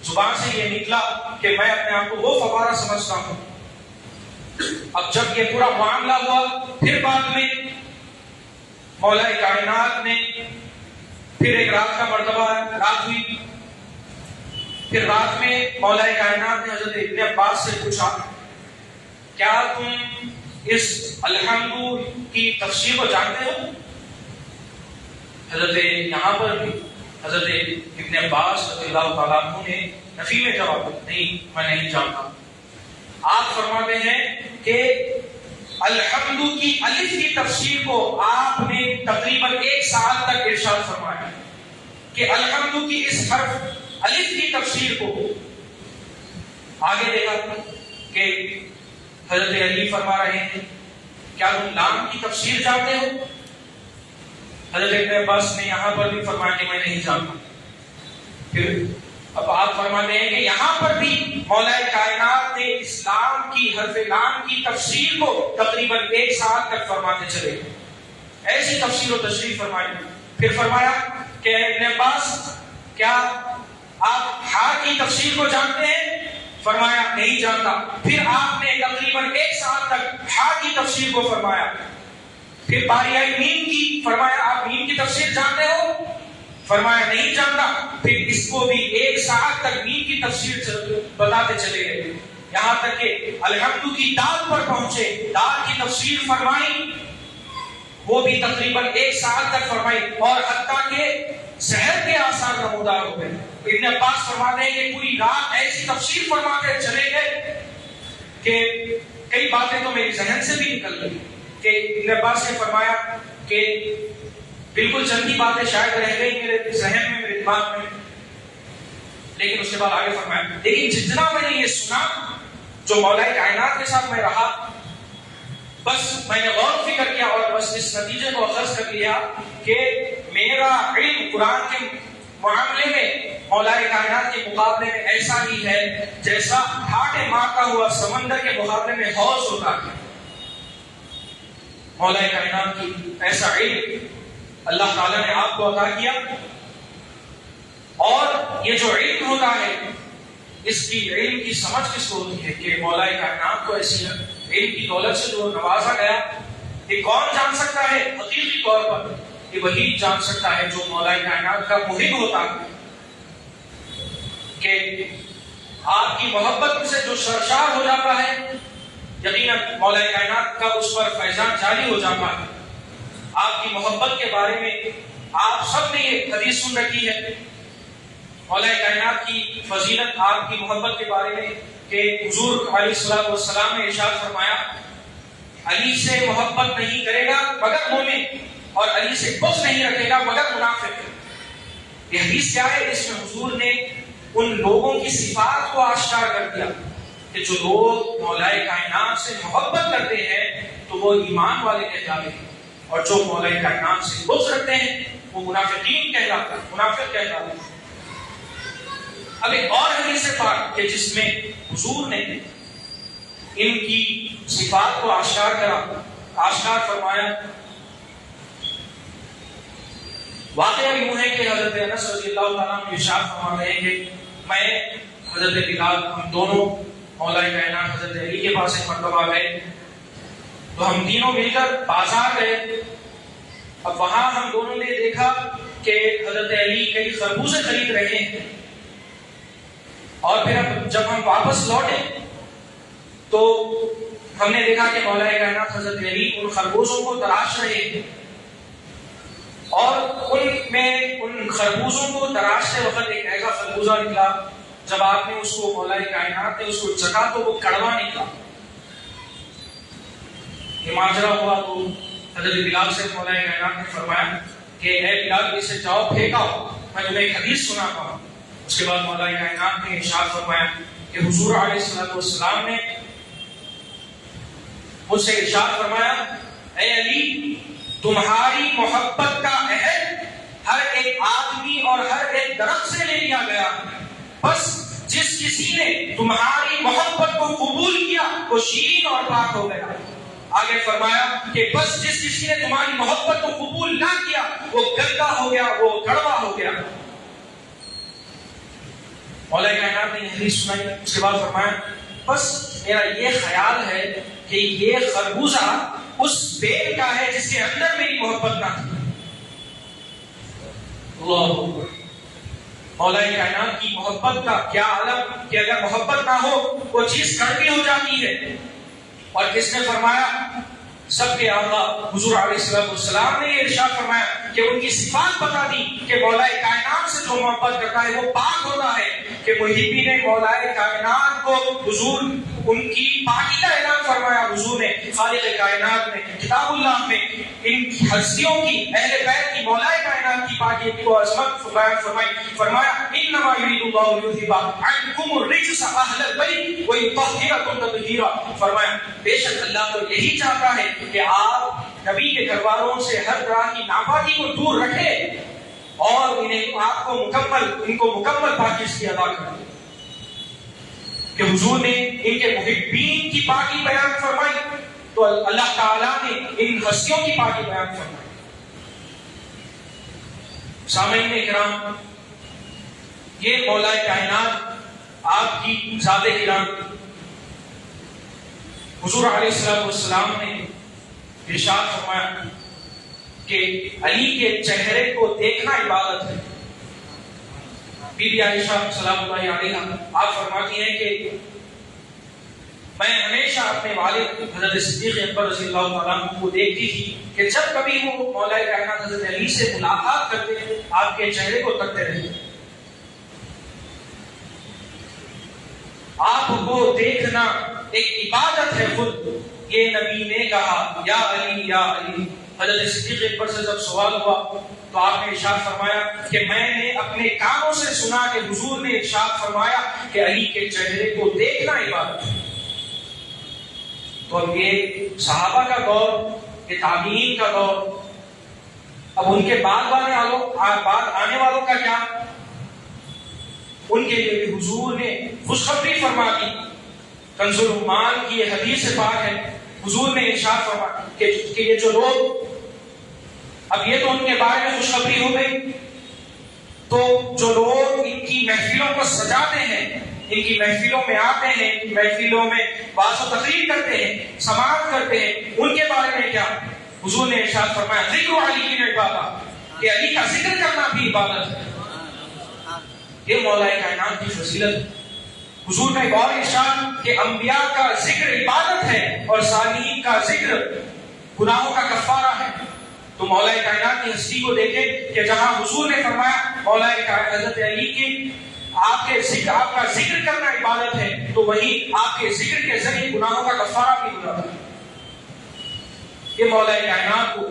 زبان سے یہ نکلا کہ میں اپنے آپ کو وہ فوارہ سمجھتا ہوں. اب جب یہ پورا معاملہ ہوا، پھر بعد میں مولا کائنات نے پھر ایک رات کا مرتبہ رات ہوئی. پھر رات میں مولا کائنات نے حضرت ابن عباس سے پوچھا کیا تم اس الحمد کی تفسیر کو جانتے ہو؟ حضرت یہاں پر بھی حضرت ابن عباس رضی اللہ تعالیٰ عنہ نے نفی میں جواب دیا نہیں میں نہیں جانتا. آپ فرماتے ہیں کہ الحمد کی الف کی تفسیر کو آپ نے تقریباً 1 سال تک ارشاد فرمایا کہ الحمد کی اس حرف الف کی تفسیر کو. آگے دیکھا کہ حضرت علی فرما رہے ہیں کیا تم لام کی تفسیر جانتے ہو؟ حضرت ابن عباس نے یہاں پر بھی فرمایا کہ میں نہیں جانتا. پھر اب آپ فرماتے ہیں کہ یہاں پر بھی مولا کائنات نے اسلام کی حرف لام کی تفسیر کو تقریباً 1 سال تک فرماتے چلے، ایسی تفسیر و تشریح فرمائی. پھر فرمایا کہ ابن عباس کیا آپ ہا کی تفسیر کو جانتے ہیں؟ فرمایا نہیں جانتا. پھر آپ نے تقریباً 1 سال تک ہا کی تفسیر کو فرمایا. پھر باری آئی میم کی، فرمایا آپ میم کی تفسیر جانتے ہو؟ فرمایا نہیں جانتا. پھر اس کو بھی 1 سال تک میم کی تفسیر بتاتے چلے گئے، یہاں تک کہ الحمد کی دال پر پہنچے، دال کی تفسیر فرمائی، وہ بھی تقریباً 1 سال تک فرمائی، اور حتیٰ کہ شہر کے آثار نمودار ہو گئے. ابن عباس فرماتے ہیں کہ پوری رات ایسی تفسیر فرماتے چلے گئے کہ کئی باتیں تو میری ذہن سے بھی نکل گئی. کہ ابن عباس نے فرمایا کہ بالکل چند ہی باتیں شاید رہ گئی میرے ذہن میں، میرے دماغ میں، لیکن اس کے بعد آگے فرمایا لیکن جتنا میں نے یہ سنا، جو مولا کائنات کے ساتھ میں رہا، بس میں نے غور فکر کیا اور بس اس نتیجے کو اخذ کر لیا کہ میرا علم قرآن کے معاملے میں مولا کائنات کے مقابلے میں ایسا ہی ہے جیسا ٹھاٹے مارتا ہوا سمندر کے مقابلے میں حوض ہوتا ہے. مولا کائنات کی ایسا علم اللہ تعالیٰ نے آپ کو عطا کیا، اور یہ جو علم ہوتا ہے اس کی علم کی سمجھ کس کو ہوتی ہے کہ مولا کائنات کو ایسی علم کی دولت سے جو نوازا گیا، یہ کون جان سکتا ہے حقیقی طور پر؟ یہ وہی جان سکتا ہے جو مولا کائنات کا محب ہوتا ہے. کہ آپ کی محبت سے جو سرشار ہو جاتا ہے، یقیناً مولا کائنات کا اس پر فیضان جاری ہو جاتا ہے. آپ کی محبت کے بارے میں آپ سب نے یہ حدیث سن رکھی ہے مولا کائنات کی فضیلت، آپ کی محبت کے بارے میں، کہ حضور علیہ الصلوۃ والسلام نے ارشاد فرمایا علی سے محبت نہیں کرے گا مگر مومن، اور علی سے بغض نہیں رکھے گا مگر منافق۔ یہ حدیث کیا ہے؟ اس میں حضور نے ان لوگوں کی صفات کو آشکار کر دیا کہ جو لوگ مولا کائنات سے محبت کرتے ہیں تو وہ ایمان والے کہلاتے ہیں، اور جو مولا کائنات سے بغض رکھتے ہیں وہ منافقین کہلاتے ہیں، منافق کہلاتے ہیں۔ اب ایک اور حدیث پاک کہ جس میں حضور نے ان کی صفات کو آشکار فرمایا۔ واقعہ یوں ہے کہ حضرت انس رضی اللہ تعالیٰ عنہ ارشاد فرما رہے ہیں کہ میں حضرت بلال ہم دونوں مولا کائنات حضرت علی کے پاس ایک مرتبہ گئے تو ہم تینوں مل کر بازار گئے۔ اب وہاں ہم دونوں نے دیکھا کہ حضرت علی کئی خربوزے خرید رہے ہیں، اور پھر جب ہم واپس لوٹے تو ہم نے دیکھا کہ مولا کائنات حضرت علی ان خربوزوں کو تراش رہے ہیں، اور ان خربوزوں کو تراشتے وقت ایک ایسا خربوزہ نکلا جب آپ نے اس کو مولا کائنات نے اس کو چکھا تو وہ کڑوا نکلا۔ یہ ماجرا ہوا تو حضرت بلال سے مولا کائنات نے فرمایا کہ اے بلال اسے جاؤ پھینکاؤ، میں تمہیں ایک حدیث سناتا ہوں۔ اس کے بعد مولا کائنات نے ارشاد فرمایا کہ حضور علیہ السلام نے مجھ سے ارشاد فرمایا اے علی تمہاری محبت کا عہد ہر ایک آدمی اور ہر ایک درخت سے لے لیا گیا، بس جس کسی نے تمہاری محبت کو قبول کیا وہ شیرین اور پاک ہو گیا۔ آگے فرمایا کہ بس جس کسی نے تمہاری محبت کو قبول نہ کیا وہ گندا ہو گیا، وہ کڑوا ہو گیا۔ مولا کائنات نے یہ حدیث سنائی، اس کے بعد فرمایا بس میرا یہ خیال ہے کہ یہ خربوزہ اس بیل کا ہے جس کے اندر میری محبت نہ تھی۔ اللہ اکبر۔ مولا کائنات کی محبت کا کیا عالم کہ اگر محبت نہ ہو وہ چیز کڑوی ہو جاتی ہے۔ اور کس نے فرمایا؟ سب کے آقا حضور علیہ السلام نے یہ ارشاد فرمایا کہ ان کی صفات بتا دی کہ مولا کائنات سے جو محبت کرتا ہے وہ پاک ہوتا ہے، کہ محبین مولا کائنات کو حضور ان کی پاکی کا اعلان فرمایا۔ حضور نے خالق کائنات میں کتاب اللہ میں ان کی ہستیوں کی اہل بیت کی مولا کائنات کی پاکی کو عظمت فرمایا انما یرید اللہ لیذھب عنکم الرجس اہل البیت ویطہرکم تطہیرا۔ فرمایا بے شک اللہ تو یہی چاہتا ہے کہ آپ نبی کے گھر والوں سے ہر طرح کی ناپاکی کو دور رکھیں اور ان کو مکمل پاکیزگی عطا کریں۔ کہ حضور نے ان کے محبین کی پاکی بیان فرمائی تو اللہ تعالیٰ نے ان ہستیوں کی پاکی بیان فرمائی۔ سامعین کرام، یہ مولا کائنات آپ کی ذات کرام حضور علیہ السلام نے ارشاد فرمایا کہ علی کے چہرے کو دیکھنا عبادت ہے۔ بی بی عائشہ سلام اللہ علیہا آپ فرماتی ہیں کہ میں ہمیشہ اپنے والد حضرت صدیق اکبر رضی اللہ تعالیٰ عنہ کو دیکھتی تھی کہ جب کبھی وہ مولا کائنات حضرت علی سے ملاقات کرتے آپ کے چہرے کو تکتے رہتے۔ آپ کو دیکھنا ایک عبادت ہے خود۔ یہ نبی نے کہا یا علی یا علی۔ حضرت صدیق اکبر سے جب سوال ہوا تو آپ نے ارشاد فرمایا کہ میں نے اپنے کانوں سے سنا کہ حضور نے ارشاد فرمایا کہ علی کے چہرے کو دیکھنا عبادت ہے۔ تو اب یہ صحابہ کا دور، یہ تابعین کا دور، اب ان کے بعد آنے والوں کا کیا؟ ان کے لیے بھی حضور نے خوشخبری فرما دی۔ کنز الایمان کی یہ حدیث پاک ہے، حضور نے ارشاد فرمایا کہ یہ جو لوگ، اب یہ تو ان کے بارے میں خوشخبری ہو گئی، تو جو لوگ ان کی محفلوں کو سجاتے ہیں، ان کی محفلوں میں آتے ہیں، ان کی محفلوں میں واعظ و تقریر کرتے ہیں، سماعت کرتے ہیں، ان کے بارے میں کیا؟ حضور نے ارشاد فرمایا ذکر علی کی عبادت، کہ علی کا ذکر کرنا بھی عبادت ہے۔ یہ مولا کائنات کی فضیلت ہے۔ حضور نے اور ارشاد کہ انبیاء کا ذکر عبادت ہے اور صالحین کا ذکر گناہوں کا کفارہ ہے۔ تو مولا کائنات کی ہستی کو دیکھیں کہ جہاں حضور نے فرمایا مولا کائنات حضرت علی کے آپ کا ذکر کرنا عبادت ہے، تو وہی آپ کے ذکر کے ذریعے گناہوں کا کفارہ بھی ہو جاتا ہے۔ یہ مولا کائنات کو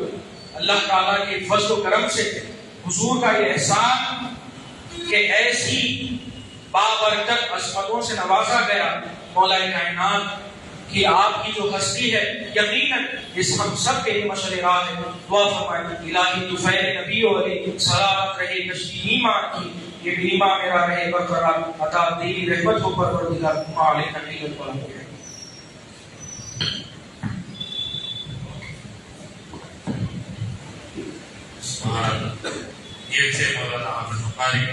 اللہ تعالیٰ کے فضل و کرم سے حضور کا یہ احسان کہ ایسی بابرکت عظمتوں سے نوازا گیا مولا کائنات کہ آپ کی جو ہستی ہے یقیناً اس ہم سب کے لیے مشعل راہ ہے۔ دعا فرمائیں الہی تو فیض نبی علیہ سلامت رہے کشتی ایمان کی، یہ بیما میرا رہے برقرار، عطا تیری رحمت کو پروردگار علیہ نبی والا ہو گیا۔ یہ تھے مولانا حافظ بخاری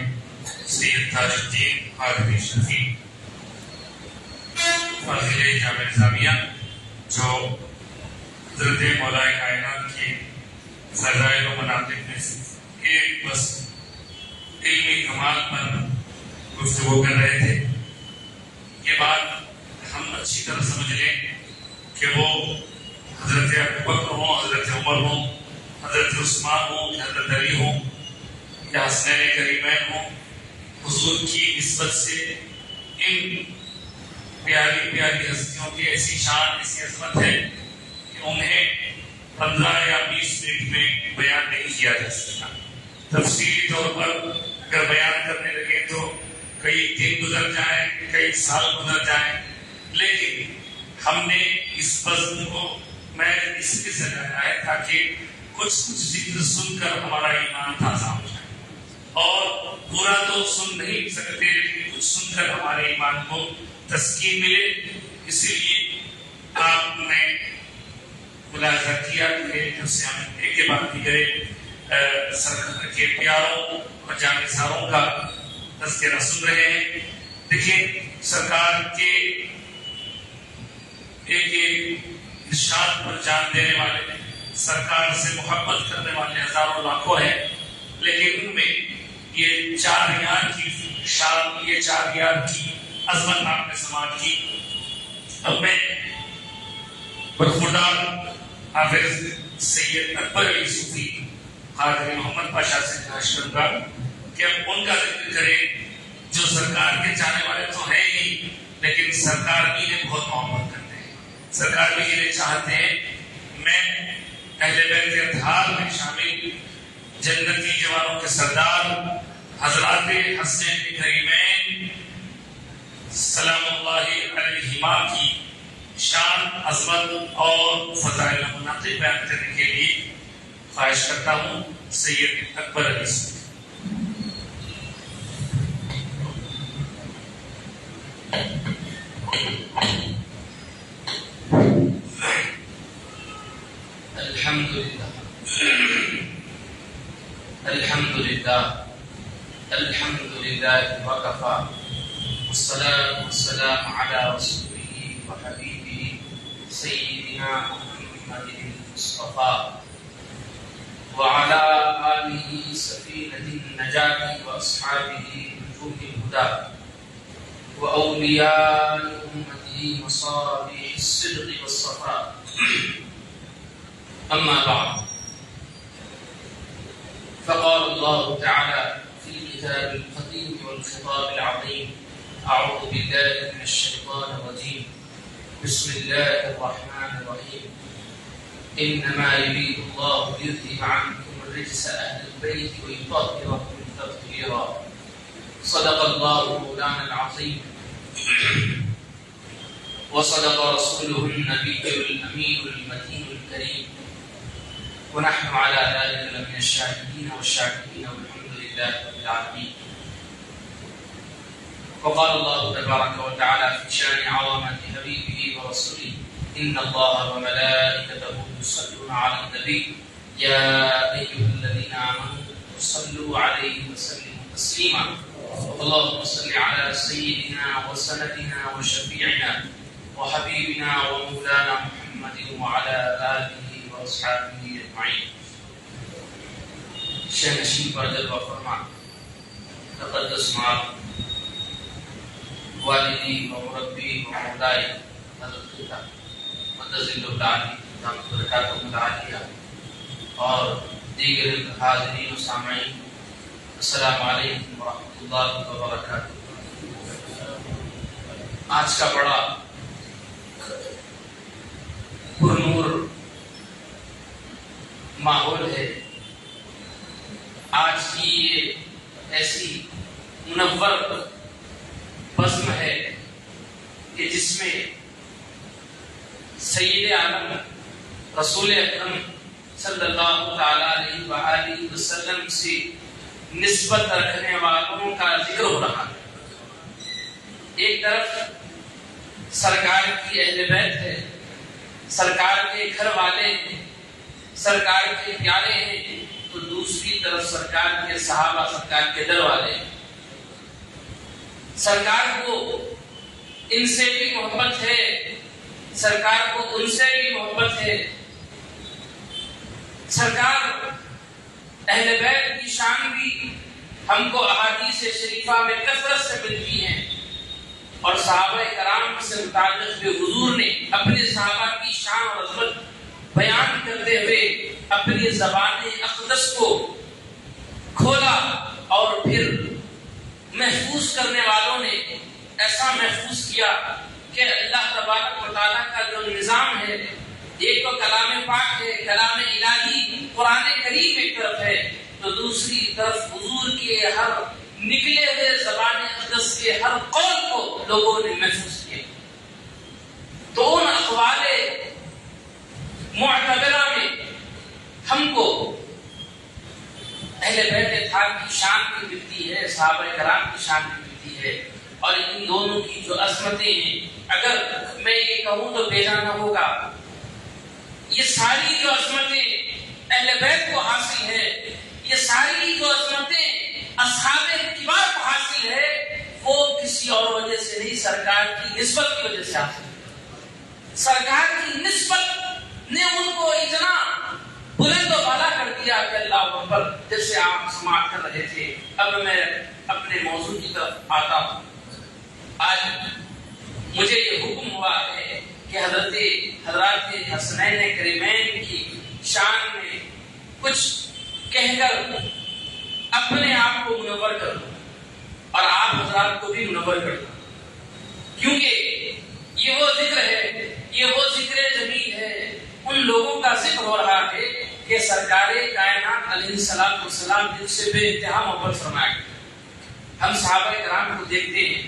سید تاج الدین قادری شفیع فاضل جامعہ نظامیہ، جو حضرت مولا کائنات کے فضائل و مناقب میں سے ایک بس علمی کمال پر گفتگو کر رہے تھے۔ یہ بات ہم اچھی طرح سمجھ لیں کہ وہ حضرت ابوبکر ہوں، حضرت عمر ہوں، حضرت عثمان ہوں، حضرت علی ہوں یا حسنین کریمین ہوں، حضور کی نسبت سے ان پیاری پیاری ہستیوں کی ایسی شان، ایسی عظمت ہے کہ انہیں 15 یا 20 منٹ میں بیان نہیں کیا جا سکتا۔ تفصیلی طور پر اگر بیان کرنے لگے تو کئی دن گزر جائیں، کئی سال گزر جائیں، لیکن ہم نے اس وزن کو میں اس لیے سجایا ہے تاکہ کچھ ذکر سن کر ہمارا ایمان تازہ ہو جائے، اور پورا تو سن نہیں سکتے لیکن کچھ سن کر ہمارے ایمان کو تسکین ملے۔ اسی لیے آپ نے ملاحظہ کیا کہ جب سے ہم ایک کے بعد دیگر سرکار کے پیاروں اور جانبداروں کا تذکرہ سن رہے ہیں۔ دیکھیں سرکار کے ایک ارشاد پر جان دینے والے، سرکار سے محبت کرنے والے ہزاروں لاکھوں ہیں، لیکن ان میں یہ 4 یار کی شان، یہ 4 یار کی عظمت آپ نے سماعت کی۔ اب میں برخوردار حافظ سید اکبر علی صوفی قادری محمد پاشا سے خواہش کروں گا کہ اب ان کا ذکر کریں، جو سرکار کے چاہنے والے تو ہیں ہی، لیکن سرکار بھی انہیں بہت محبت کرتے ہیں، سرکار بھی انہیں چاہتے ہیں۔ میں اہل بیت اطہار میں شامل جنتی جوانوں کے سردار حضرات حسنین کریمین سلام اللہ علیہما کی شان، عظمت اور فضائل مناقب بیان کرنے کے لیے خواہش کرتا ہوں سید اکبر علی سے۔ الحمد لله وكفى والصلاة والسلام على رسوله وحبيبه سيدنا محمد المصطفى وعلى آله سفينة النجاة وأصحابه نجوم الهدى وأولياء أمته مصابيح الصدق والصفاء، أما بعد، فقال الله تعالى في الكتاب القديم والخطاب العظيم: أعوذ بالله من الشيطان الرجيم، بسم الله الرحمن الرحيم، إنما يريد الله ليذهب عنكم الرجس أهل البيت ويطهركم تطهيرا، صدق الله مولانا العظيم وصدق رسوله النبي الأمين المتين الكريم، ونحن على ذلك لمن الشاهدين والشاكرين والحمد لله رب العالمين. وقال الله تبارك وتعالى في شان عظمة حبيبه ورسوله: إن الله وملائكته يصلون على النبي يا أيها الذين آمنوا صلوا عليه وسلموا تسليما. اللهم صل على سيدنا وسندنا وشفيعنا وحبيبنا ومولانا محمد وعلى آله وأصحابه أجمعين. شہنشین پر جلوہ فرما، تقدس مآب والدی و مربی و مولائی حضرت خطا مدظل العالی دامت برکاتہ متعالیہ اور دیگر حاضرین و سامعین، السلام علیکم ورحمۃ اللہ وبرکاتہ۔ آج کا بڑا پرنور ماحول ہے، آج کی یہ ایسی منور بزم ہے کہ جس میں سید عالم رسول اکرم صلی اللہ تعالی علیہ وآلہ وسلم سے نسبت رکھنے والوں کا ذکر ہو رہا ہے۔ ایک طرف سرکار کی اہل بیت ہے، سرکار کے گھر والے ہیں، سرکار کے پیارے ہیں، تو دوسری طرف سرکار کے صحابہ، سرکار کے در والے ہیں۔ سرکار کو ان سے بھی محبت ہے، سرکار کو ان سے بھی محبت ہے۔ سرکار اہل بیت کی شان بھی ہم کو احادیث شریفہ میں کثرت سے ملتی ہیں، اور صحابہ کرام سے متعلق بھی حضور نے اپنے صحابہ کی شان اور عظمت بیان کرتے ہوئے اپنی زبان اقدس کو کھولا، اور پھر محفوظ کرنے والوں نے ایسا محفوظ کیا کہ اللہ تبارک و تعالیٰ کا جو نظام ہے، ایک تو کلام پاک ہے، کلام الہی قرآن کریم ایک طرف ہے، تو دوسری طرف حضور کے ہر نکلے ہوئے زبان اقدس کے ہر قول کو لوگوں نے محفوظ کیا۔ تو ان اقوال معتبرہ میں ہم کو اہل بیت اطہار کی شان بھی ملتی ہے، صحابہ کرام کی شان بھی ملتی ہے، اور ان دونوں کی جو عظمتیں ہیں، اگر میں یہ کہوں تو بے جانا ہوگا، یہ ساری جو عظمتیں اہل بیت کو حاصل ہے، یہ ساری جو عظمتیں اصحاب کبار کو حاصل ہے، وہ کسی اور وجہ سے نہیں، سرکار کی نسبت کی وجہ سے حاصل ہے۔ سرکار کی نسبت نے ان کو اتنا بلند و بالا کر دیا کہ اللہ اکبر، جیسے آپ سماعت کر رہے تھے۔ اب میں اپنے موضوع کی طرف آتا ہوں۔ آج مجھے یہ حکم ہوا ہے کہ حضرات حسنین کریمین کی شان میں کچھ کہہ کر اپنے آپ کو منور کر دوں، اور آپ حضرات کو بھی منور کر دوں، کیونکہ یہ وہ ذکر ہے، یہ وہ ذکر جمیل ہے، ان لوگوں کا ذکر ہو رہا ہے کہ سرکار کائنات علیہ الصلوۃ والسلام جن سے بے انتہا محبت فرمایا۔ ہم صحابہ کرام کو دیکھتے ہیں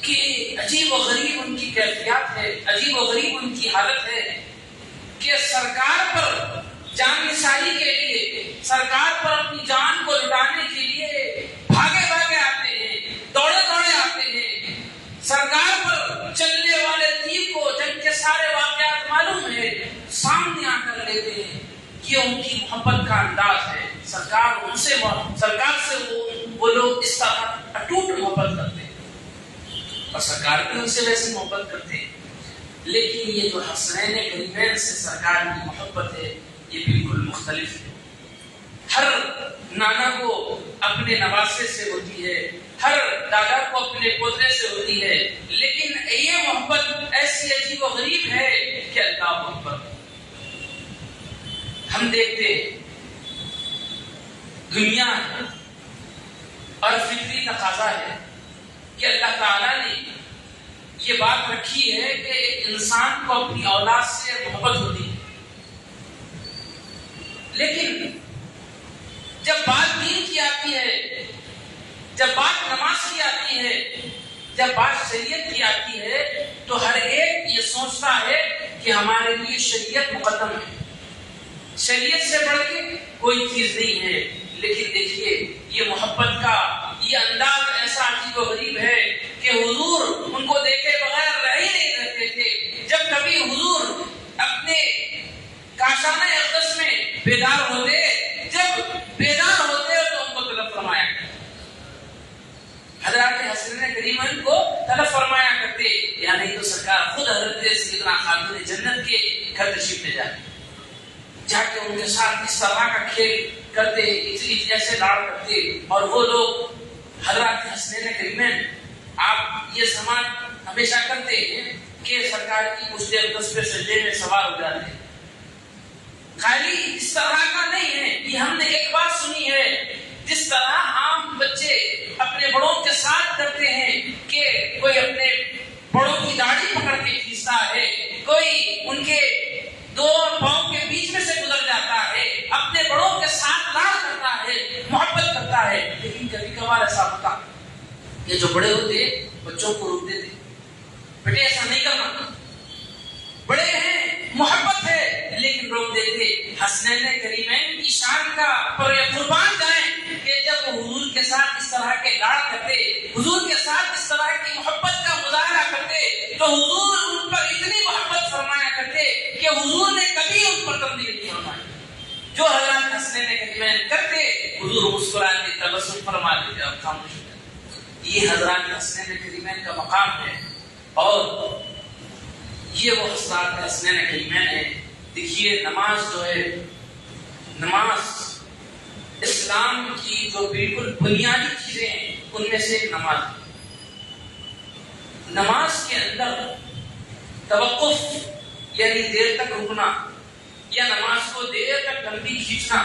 کہ عجیب و غریب ان کی کیفیات ہے، عجیب و غریب ان کی حالت ہے کہ سرکار پر جان نثاری کے لیے، سرکار پر اپنی جان کو لٹانے کے لیے بھاگے بھاگے آتے ہیں، دوڑے دوڑے آتے ہیں۔ سرکار پر چلنے والے تیر کو جنگ کے سارے واقعات معلوم ہے، سامنے آ کر لیتے ہیں۔ یہ ان کی محبت کا انداز ہے۔ سرکار سے وہ لوگ اس طرح اٹوٹ محبت کرتے ہیں، اور سرکار بھی ان سے ویسے محبت کرتے ہیں۔ لیکن یہ جو حسنین کریمین سے سرکار کی محبت ہے، یہ بالکل مختلف ہے۔ ہر نانا کو اپنے نواسے سے ہوتی ہے، ہر دادا کو اپنے پوترے سے ہوتی ہے، لیکن یہ محبت ایسی عجیب و غریب ہے کہ اللہ اکبر۔ ہم دیکھتے دنیا ہے اور فطری تقاضا ہے کہ اللہ تعالیٰ نے یہ بات رکھی ہے کہ ایک انسان کو اپنی اولاد سے محبت ہوتی ہے، لیکن جب بات دین کی آتی ہے، جب بات نماز کی آتی ہے، جب بات شریعت کی آتی ہے، تو ہر ایک یہ سوچتا ہے کہ ہمارے لیے شریعت مقدم ہے، شریعت سے بڑھ کے کوئی چیز نہیں ہے۔ لیکن دیکھیے یہ محبت کا یہ انداز ایسا عجیب و غریب ہے کہ حضور ان کو دیکھے بغیر رہ ہی نہیں رہتے تھے۔ جب کبھی حضور اپنے کاشانہ اقدس میں بیدار ہوتے، جب بیدار ہوتے تو ان کو طلب فرمایا کرتے، حضرات حسنین کریمین کو طلب فرمایا کرتے، یا نہیں تو سرکار خود حضرت سیدنا خاتون جنت کے گھر تشریف لے جاتے، جا کے ان کے ساتھ اس طرح کا کھیل کرتے، ایسے لاڑ کرتے، اور وہ لوگ حضرات حسنین کریمین آپ یہ سماعت ہمیشہ کرتے ہیں کہ سرکار کی مجھ اقدس پہ سجدے میں سوار ہو جاتے ہیں، خالی اس طرح کا نہیں ہے. یہ ہم نے ایک بات سنی ہے، جس طرح عام بچے اپنے بڑوں کے ساتھ کرتے ہیں کہ کوئی اپنے بڑوں کی داڑھی پکڑ کے کھینچتا ہے، کوئی ان کے دو پاؤں کے بیچ میں سے گزر جاتا ہے، اپنے بڑوں کے ساتھ لاڈ کرتا ہے، محبت کرتا ہے. لیکن کبھی کبھار ایسا ہوتا کہ جو بڑے ہوتے بچوں کو روک دیتے، بیٹے ایسا نہیں کرنا، بڑے ہیں محبت ہے لیکن روک دیتے. حسنین کریمین کی شان کا پر قربان جائیں کہ جب وہ حضور کے ساتھ اس طرح کے لاڑ کرتے، حضور کے ساتھ اس طرح کی محبت کا مظاہرہ کرتے، تو حضور ان پر اتنی محبت فرمایا کرتے کہ حضور نے کبھی ان پر تبدیلی نہیں فرمائی. جو حضرات حسنین کریمین کرتے حضور مسکراتے، تبسم فرماتے اور خاموش ہوتے. یہ حضرات حسنین کریمین کا مقام ہے اور یہ وہ حضرات حسنین کریمین ہے. دیکھیے نماز جو ہے، نماز اسلام کی جو بالکل بنیادی چیزیں ہیں ان میں سے ایک نماز ہے. نماز کے اندر توقف یعنی دیر تک رکنا، یا نماز کو دیر تک لمبی کھینچنا،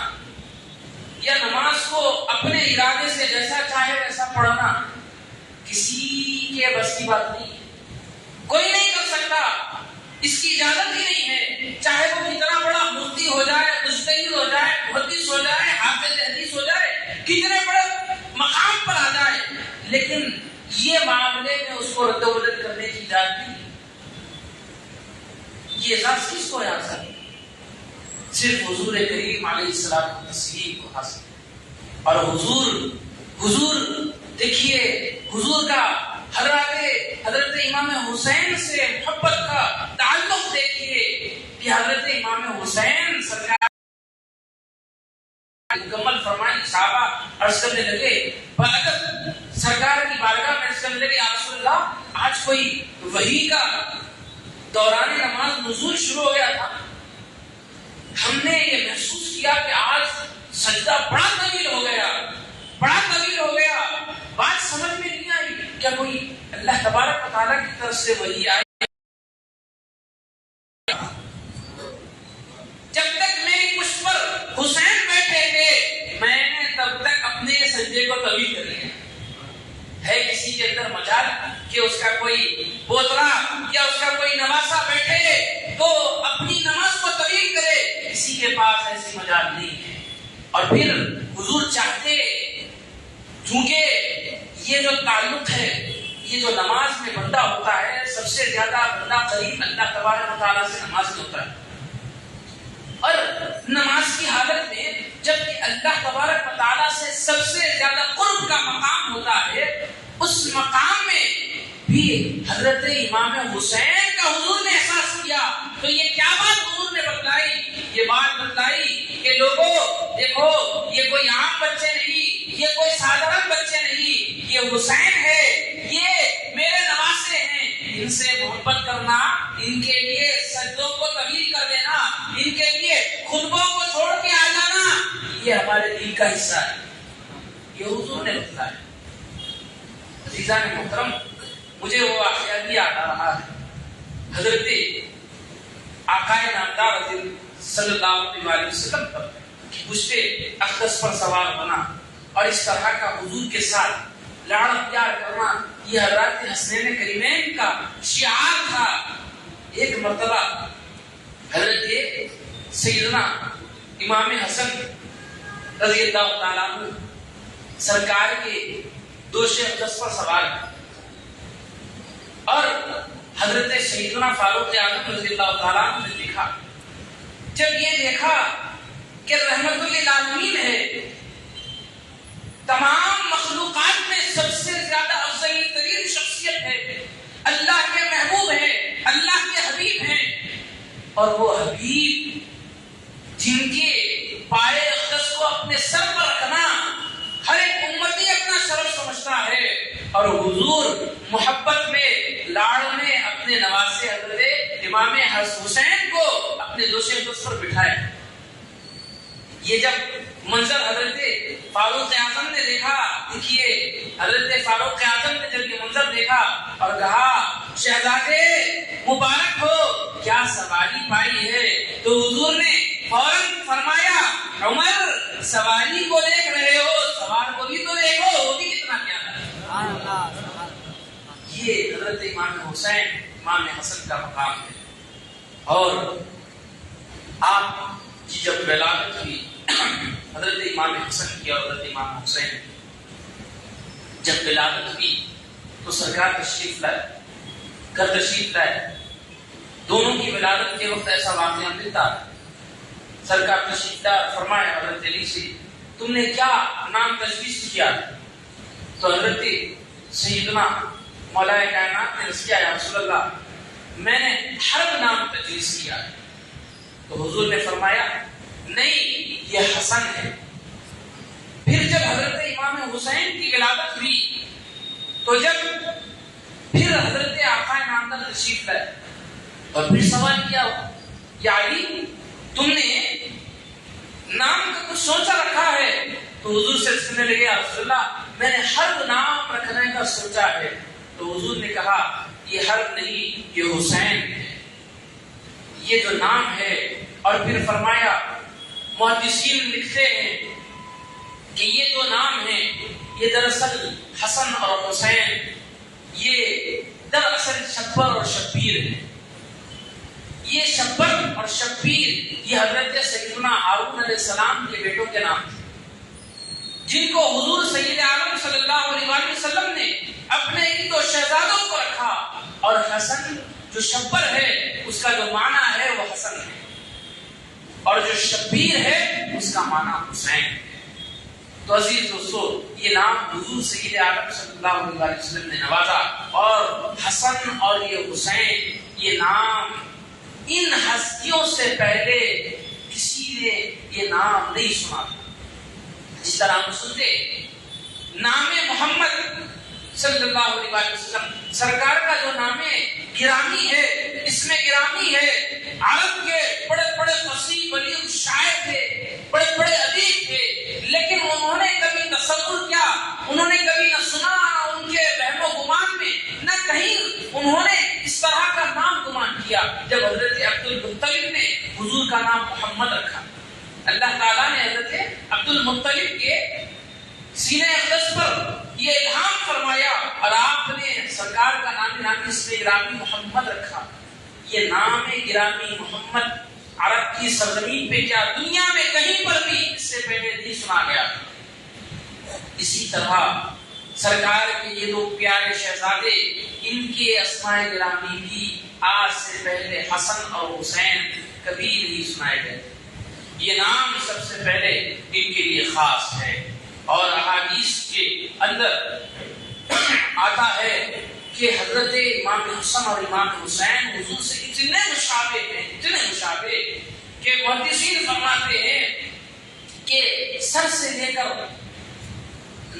یا نماز کو اپنے ارادے سے جیسا چاہے ویسا پڑھنا کسی کے بس کی بات نہیں ہے. کوئی نہیں کر سکتا، اس کی اجازت ہی نہیں ہے. چاہے وہ کتنا بڑا مفتی ہو جائے، مجتہد ہو جائے، محدث ہو جائے، حافظ حدیث ہو جائے، کتنے بڑے مقام پر آ جائے، لیکن یہ معاملے میں اس کو رد و بدل کرنے کی اجازت نہیں. یہ اعزاز کس کو حاصل ہے؟ صرف حضور کریم علیہ الصلوۃ والتسلیم کو حاصل ہے. اور حضور دیکھیے، حضور کا حضرت امام حسین سے محبت کا تعلق دیکھیے کہ حضرت امام حسین سرکار مکمل فرمائی. صحابہ عرض کرنے لگے، سرکار کی بارگاہ میں عرض کرنے لگے، یا رسول اللہ آج کوئی وحی کا دوران نماز نزول شروع ہو گیا تھا، ہم نے یہ محسوس کیا کہ آج سجدہ بڑا طویل ہو گیا، بڑا طویل ہو گیا. بات سمجھ میں نہیں آئی، کیا کوئی اللہ تبارک و تعالیٰ کی طرف سے وحی آئی؟ جب تک میری پشت پر حسین بیٹھے تھے میں نے تب تک اپنے سجدے کو طویل کر لیا. ہے کسی کے اندر مجال کہ اس کا کوئی پوترا یا اس کا کوئی نواسا بیٹھے تو اپنی نماز کو طویل کرے؟ کسی کے پاس ایسی مجال نہیں ہے. اور پھر حضور چاہتے، چونکہ یہ جو تعلق ہے، یہ جو نماز میں بندہ ہوتا ہے، سب سے زیادہ بندہ قریب اللہ تبارک و تعالیٰ سے نماز میں ہوتا ہے. اور نماز کی حالت میں جب کہ اللہ تبارک و تعالیٰ سے سب سے زیادہ قرب کا مقام ہوتا ہے، اس مقام میں بھی حضرت امام حسین کا حضور نے احساس کیا. تو یہ کیا بات حضور نے بتلائی؟ یہ بات بتلائی کہ لوگوں دیکھو، یہ کوئی عام بچے نہیں، یہ کوئی سادھارن بچے نہیں، یہ حسین ہے، یہ میرے نواسے ہیں. ان سے محبت کرنا، ان کے لیے سجدوں کو طویل کر دینا، ان کے لیے خطبوں کو چھوڑ کے آ جانا، یہ ہمارے دین کا حصہ ہے. یہ حضور نے بتلایا. عزیزان محترم، مجھے وہ واقعہ بھی یاد آ رہا ہے. حضرت آقائے نامدار صلی اللہ علیہ وسلم پر پشتے اقدس پر سوار بنا اور اس طرح کا حضور کے ساتھ لاڑ پیار کرنا، یہ حضرات حسنین کریمین کا شعار تھا. ایک مرتبہ حضرت سیدنا امام حسن رضی اللہ تعالیٰ عنہ سرکار کے دوش اقدس پر سوار اور حضرت سیدنا فاروق اعظم رضی اللہ تعالیٰ عنہ نے دیکھا. جب یہ دیکھا کہ رحمت للعالمین ہے، تمام مخلوقات میں سب سے زیادہ افضل ترین شخصیت ہے، اللہ کے محبوب ہیں، اللہ کے حبیب ہیں، اور وہ حبیب جن کے پائے اقدس کو اپنے سر پر رکھنا ہر ایک امتی اپنا شرف سمجھتا ہے، اور حضور محبت میں لاڑ میں اپنے نواسے حضرت امام حسین کو اپنے دوش اقدس پر بٹھائے. یہ جب منظر حضرت فاروق اعظم نے دیکھا، دیکھیے حضرت فاروق اعظم نے جب یہ منظر دیکھا اور کہا، شہزادے مبارک ہو، کیا سواری پائی ہے؟ تو حضور نے فوراً حضرت امام حسین امام حسن کا مقام ہے. اور آپ کی جب ولادت ہوئی حضرت امام حسن کی اور حضرت امام حسین کی، جب ولادت ہوئی تو سرکار تشریف لائے، گھر تشریف لائے. دونوں کی ولادت کے وقت ایسا واقعہ ملتا ہے. سرکار تشریف لائے، فرمایا حضرت علی سے تم نے کیا نام تجویز کیا؟ تو حضرت سیدنا مولا کائنات نے عرض کیا یا رسول اللہ میں نے حرب نام تجویز کیا ہے. تو حضور نے فرمایا نہیں یہ حسن ہے. پھر جب حضرت امام حسین کی ولادت ہوئی تو جب پھر حضرت آقا نامدار تشریف لائے اور پھر سوال کیا یا علی تم نے نام کا کچھ سوچا رکھا ہے؟ تو حضور سے سننے لگے یا رسول اللہ میں نے حرب نام رکھنے کا سوچا ہے. تو حضور نے کہا یہ حرب نہیں یہ حسین ہے، یہ جو نام ہے. اور پھر فرمایا محدثین لکھتے ہیں کہ یہ جو نام ہے یہ دراصل حسن اور حسین یہ دراصل شبر اور شبیر ہے. یہ شبر اور شبیر یہ حضرت سیدنا ہارون علیہ السلام کے بیٹوں کے نام تھے، جن کو حضور سید عالم صلی اللہ علیہ وآلہ وسلم نے اپنے ان دو شہزادوں کو رکھا. اور حسن جو شبر ہے اس کا جو معنی ہے وہ حسن ہے، اور جو شبیر ہے اس کا معنی حسین ہے. تو عزیز دوستو یہ نام حضور سید عالم صلی اللہ علیہ وآلہ وسلم نے نوازا. اور حسن اور یہ حسین یہ نام ان ہستیوں سے پہلے کسی نے یہ نام نہیں سنا تھا. جس طرح ہم سنتے نام محمد صلی اللہ علیہ وسلم سرکار کا جو نام گرامی ہے، اس میں گرامی ہے. عرب کے بڑے بڑے فصیح بلیغ شاعر تھے، بڑے بڑے ادیب تھے، لیکن انہوں نے کبھی تصور کیا، انہوں نے کبھی نہ سنا ان کے وہم و گمان میں، نہ کہیں انہوں نے اس طرح کا نام گمان کیا. جب حضرت عبد المطلب نے حضور کا نام محمد رکھا، اللہ تعالیٰ نے حضرت عبد المطلب کے سینے اقدس پر یہ الہام فرمایا اور آپ نے سرکار کا نام اس میں گرامی محمد رکھا. یہ نام گرامی محمد عرب کی سرزمین پہ کیا دنیا میں کہیں پر بھی اس سے پہلے نہیں سنا گیا. اسی طرح سرکار کے یہ دو پیارے شہزادے ان کے اسماء گرامی بھی آج سے پہلے حسن اور حسین کبھی نہیں سنائے گئے. یہ نام سب سے پہلے ان کے لیے خاص ہے. اور احادیث کے اندر آتا ہے کہ حضرت امام حسن اور امام حسین حضور سے اتنے مشابہ ہیں کہ محدثین فرماتے ہیں کہ سر سے لے کر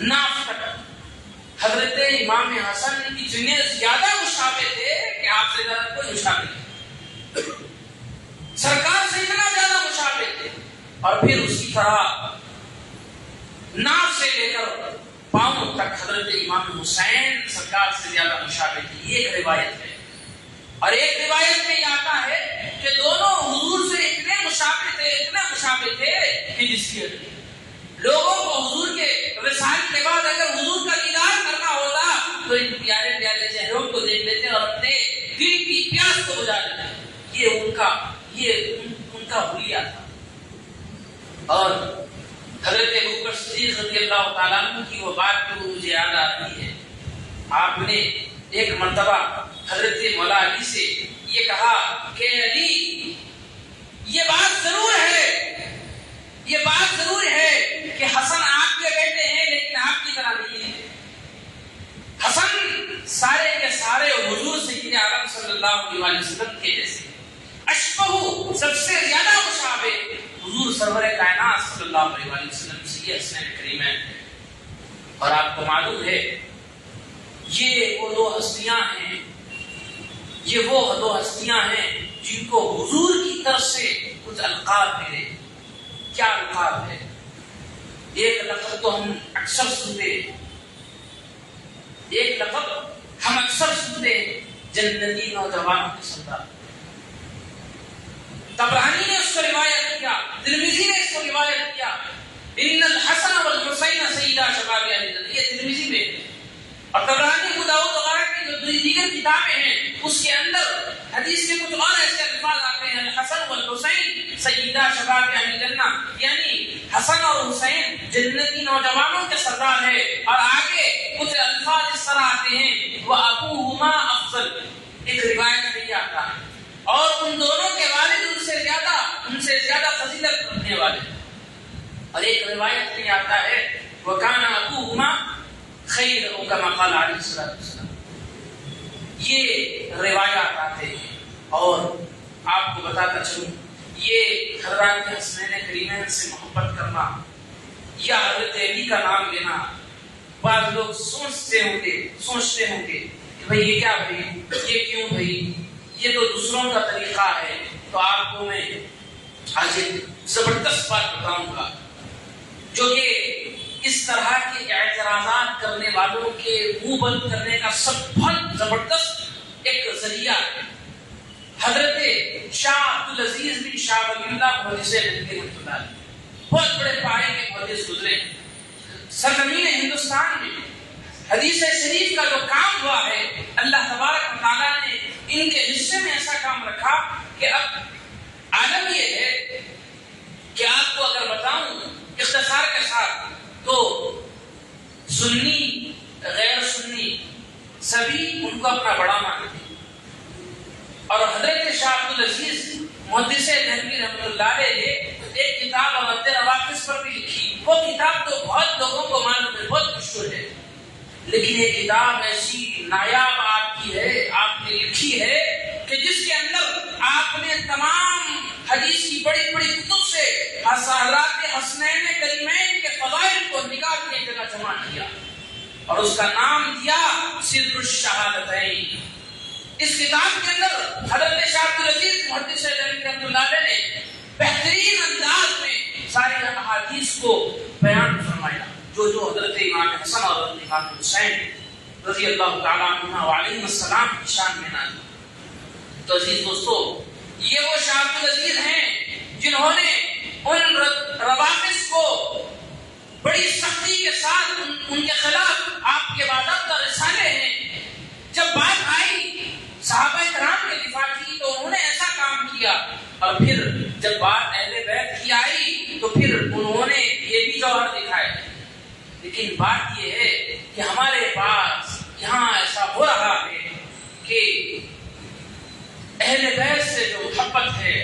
ناف تک حضرت امام حسن اتنے زیادہ مشابہ تھے کہ آپ سے زیادہ کوئی مشابہ نہیں، سرکار سے اتنا زیادہ مشابہ تھے. اور پھر اسی طرح ناف سے لے کر پاؤں تک حضرت امام حسین سرکار سے زیادہ مشابہ تھی. یہ ایک روایت ہے. اور ایک روایت میں یہ آتا ہے کہ دونوں حضور سے اتنے مشابہ تھے کہ جس کے لوگوں کو حضور کے وصال کے بعد اگر حضور کا دیدار کرنا ہوتا تو ان پیارے پیارے چہروں کو دیکھ لیتے اور اپنے دل کی پیاس کو بجھا لیتے. یہ ان کا حلیہ تھا. اور حضرت ابوبکر صدیق رضی اللہ تعالیٰ عنہ کی وہ بات بھی مجھے یاد آتی ہے. آپ نے ایک مرتبہ حضرت مولا علی سے یہ کہا کہ علی یہ بات ضرور ہے کہ حسن آپ کے بیٹے ہیں لیکن آپ کی طرح نہیں ہے. حسن سارے کے سارے حضور سید عالم صلی اللہ علیہ وسلم کے جیسے اشبہ سب سے زیادہ مشابہ حضور سرور کائنات صلی اللہ علیہ وسلم سے یہ حسین کریم ہے. اور آپ کو معلوم ہے یہ وہ دو ہستیاں ہیں جن کو حضور کی طرف سے کچھ القاب ملے. کیا القاب ہے؟ ایک لقب تو ہم اکثر سنتے جنتی نوجوانوں کے سردار. طبرانی نے اس کو روایت کیا، ترمذی نے اس کو روایت کیا، ان الحسن والحسین سیدا شباب اہل جنت. یہ ترمذی میں اور طبرانی ابو داؤد وغیرہ کی کی جو دیگر کتابیں ہیں اس کے اندر حدیث میں کچھ اور ایسے الفاظ آتے ہیں، الحسن والحسین سیدہ شباب اہل الجنہ، یعنی حسن اور حسین جنتی نوجوانوں کے سردار ہے. اور آگے کچھ الفاظ اس طرح آتے ہیں وَأَبُوهُمَا أَفْضَلُ، ایک روایت میں یہ آتا ہے اور ان دونوں کے والد ان سے زیادہ فضیلت رکھنے والے. اور ایک روایت میں آتا ہے وَكَانَ أَبُوهُمَا خَيْرًا أَوْ كَمَا قَالَ عَلَيْهِ الصَّلَاةُ وَالسَّلَامُ. یہ روایات آتے ہیں. اور آپ کو بتاتا چلوں یہ حضرات حسنین کریمین سے محبت کرنا یا حضرت علی کا نام لینا، بعض لوگ سوچتے ہوں گے کہ بھئی یہ کیا بھئی، یہ کیوں بھئی، یہ تو دوسروں کا طریقہ ہے. تو آپ کو میں آج ایک زبردست بات بتاؤں گا جو کہ اس طرح کے اعتراضات کرنے والوں کے منہ بند کرنے کا سب بہت زبردست ایک ذریعہ ہے. حضرت شاہ عبدالعزیز بن شاہ ولی اللہ محدث دہلوی رحمۃ اللہ علیہ بہت بڑے پائے کے محدث گزرے ہیں. سرزمین ہندوستان میں حدیث شریف کا جو کام ہوا ہے اللہ تبارک و تعالیٰ نے ان کے حصے میں ایسا کام رکھا کہ اب عالم یہ ہے کہ آپ کو اگر بتاؤں اختصار کے ساتھ تو سنی غیر سنی سبھی ان کو اپنا بڑا مانتے ہیں. اور حضرت شاہ عبدالعزیز محدث دہلوی رحمۃ اللہ علیہ نے ایک کتاب رد روافظ پر بھی لکھی. وہ کتاب تو بہت لوگوں کو معلوم ہے، بہت مشہور ہے، لیکن یہ کتاب ایسی نایاب آپ کی ہے، آپ نے لکھی ہے کہ جس کے اندر آپ نے تمام حدیث کی بڑی بڑی کتب سے حضرات حسنین کریمین کے فضائل کو نکال کے جگہ جمع کیا اور اس کا نام دیا سر الشہادتین. اس کتاب کے اندر حضرت شاہ عبدالعزیز محدث دہلوی رحمۃ اللہ علیہ نے بہترین انداز میں ساری احادیث کو بیان فرمایا جو حضرت امام حسن اور حضرت امام حسین رضی اللہ تعالیٰ عنہ وعلیہ السلام کی شان میں نازل. تو عزیز دوستو، یہ وہ شاہ عبدالعزیز ہیں جنہوں نے ان روافظ کو بڑی سختی کے ساتھ ان کے خلاف آپ کے باضابطہ رسالے ہیں. جب بات آئی صحابہ کرام کے دفاع کی تو انہوں نے ایسا کام کیا، اور پھر جب بات اہل بیت کی آئی تو پھر انہوں نے یہ بھی جوہر دکھائے. لیکن بات یہ ہے کہ ہمارے پاس یہاں ایسا ہو رہا ہے کہ اہل بیت سے جو محبت ہے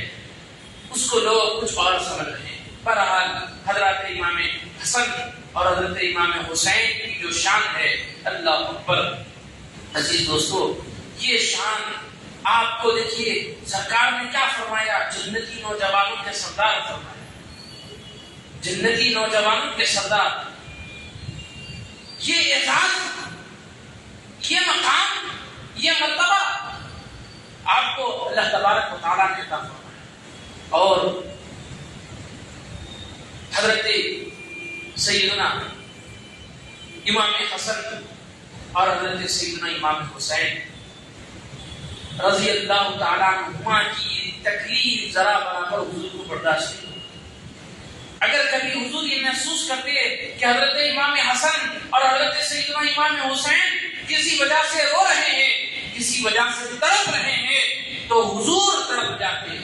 اس کو لوگ کچھ اور سمجھ رہے ہیں. بہرحال حضرت امام حسن اور حضرت امام حسین کی جو شان ہے اللہ اکبر. عزیز دوستو، یہ شان آپ کو دیکھیے سرکار نے کیا فرمایا، جنتی نوجوانوں کے سردار فرمایا، جنتی نوجوانوں کے سردار. یہ اعزاز، یہ مقام، یہ مرتبہ آپ کو اللہ تبارک و تعالیٰ نے عطا فرمایا. اور حضرت سیدنا امام حسن اور حضرت سیدنا امام حسین رضی اللہ تعالیٰ عنہما کی تکلیف ذرا برابر حضور کو برداشت نہیں. اگر کبھی حضور یہ محسوس کرتے کہ حضرت امام حسن اور حضرت سیدنا امام حسین کسی وجہ سے رو رہے ہیں، کسی وجہ سے تڑپ رہے ہیں، تو حضور تڑپ جاتے.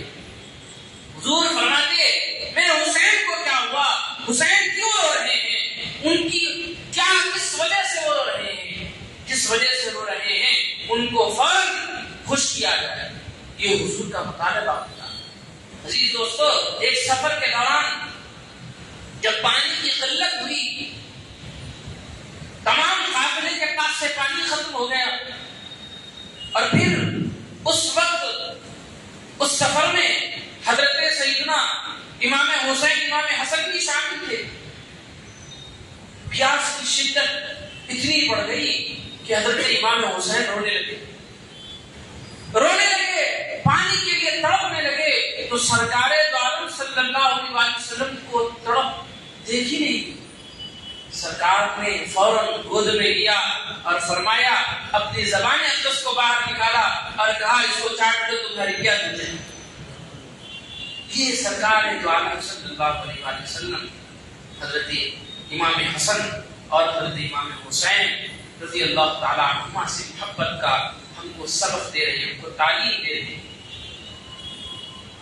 حضور فرماتے میرے حسین کو کیا ہوا، حسین کیوں رو رہے ہیں، ان کی کیا کس وجہ سے وہ رو رہے ہیں، جس وجہ سے رو رہے ہیں ان کو فوراً خوش کیا جائے. یہ حضور کا مطالبہ ہوتا ہے. عزیز دوستو، ایک سفر کے دوران جب پانی کی قلت ہوئی، تمام قافلے کے پاس سے پانی ختم ہو گیا، اور پھر اس وقت اس سفر میں حضرت سیدنا امام حسین امام حسن بھی شامل تھے. پیاس کی شدت اتنی بڑھ گئی کہ حضرت امام حسین رونے لگے، پانی کے لیے تڑپنے لگے. تو سرکار دو عالم صلی اللہ علیہ وسلم کو تڑپ دیکھی نہیں. سرکار نے فوراً گود میں لیا اور فرمایا، اپنی زبان اقدس کو باہر نکالا اور کہا اس کو چاٹ دو تمہاری کیا دل ہے. یہ سرکار دو عالم صلی اللہ علیہ وسلم حضرت امام حسن اور حضرت امام حسین رضی اللہ تعالیٰ عنہما سے محبت کا ہم کو سبق دے رہے ہیں، ہم کو تعلیم دے رہے ہیں۔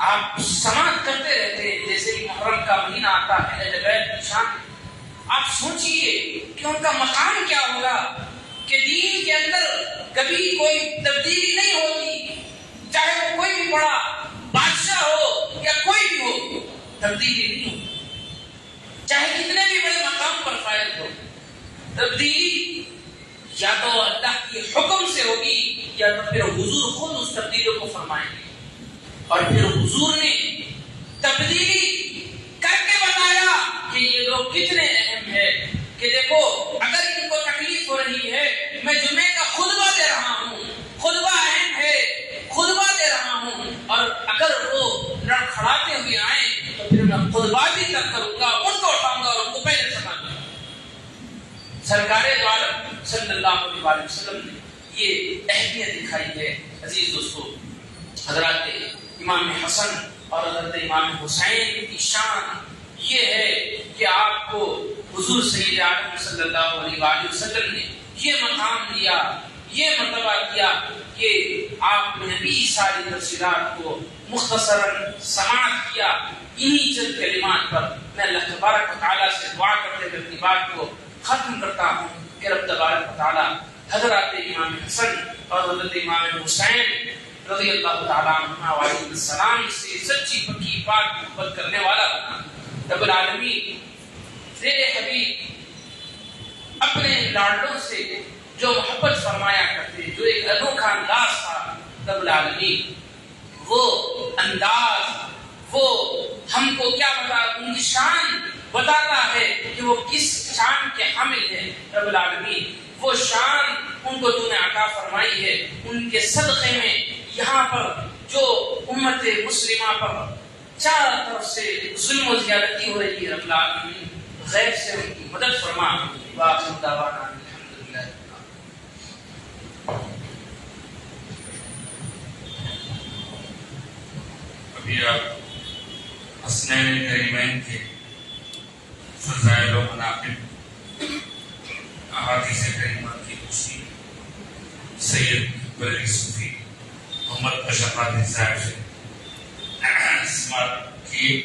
آپ سماعت کرتے رہتے ہیں، جیسے ہی محرم کا مہینہ آتا ہے اہل بیت کی شان، آپ سوچئے کہ ان کا مقام کیا ہوگا، کہ دین کے اندر کبھی کوئی تبدیلی نہیں ہوتی، چاہے وہ کوئی بھی بڑا بادشاہ ہو یا کوئی بھی ہو، تبدیلی نہیں ہوتی، چاہے کتنے بھی بڑے مقام پر فائز ہو، تبدیلی یا تو اللہ کے حکم سے ہوگی یا تو پھر حضور خود اس تبدیلی کو فرمائیں گے۔ اور پھر حضور نے تبدیلی کر کے بتایا کہ یہ لوگ کتنے اہم ہے، کہ دیکھو اگر ان کو تکلیف ہو رہی ہے، میں جمعے کا خطبہ دے رہا ہوں، خطبہ اہم ہے، خطبہ دے رہا ہوں، اور اگر وہ لڑکھڑاتے ہوئے آئیں تو پھر میں خطبہ بھی تک کروں گا، ان کو اٹھاؤں گا اور ان کو پہلے سنا دوں گا۔ سرکار دو عالم صلی اللہ علیہ وسلم نے یہ اہمیت دکھائی ہے۔ عزیز دوستو، حضرات امام حسن اور حضرت امام حسین کی شان یہ ہے کہ آپ کو حضور سید عالم صلی اللہ علیہ وآلہ وسلم نے یہ مقام دیا، یہ مرتبہ دیا کہ آپ نے نبی ساری تفصیلات کو مختصراً سماعت کیا۔ انہی چند کلمات پر میں اللہ تبارک و تعالیٰ سے دعا کرتے ہوئے اپنی بات کو ختم کرتا ہوں کہ رب تبارک و تعالیٰ حضرات امام حسن اور حضرت امام حسین رضی اللہ تعالیٰ عنہ علیہ السلام سے سچی پکی پاک محبت کرنے والا بنا۔ رب العالمین تیرے حبیب اپنے لاڈلوں سے جو محبت فرمایا کرتے، جو ایک انوکھا انداز تھا، رب العالمین وہ انداز وہ ہم کو کیا بتا، ان کی شان بتاتا ہے کہ وہ کس شان کے حامل ہیں۔ رب العالمین وہ شان ان کو تو نے عطا فرمائی ہے، ان کے صدقے میں یہاں پر جو امت مسلمہ پر چاروں طرف سے ظلم و زیادتی ہو رہی ہے، رب العالمین غیب سے ان کی مدد فرما۔ وآخر دعوانا الحمدللہ۔ ابھی آپ حسنین کریمین کے فضائل و مناقب احادیث کریمہ کی خوشی سید بریلوی صوفی محمد اشرف قادری صاحب سے سماعت کی۔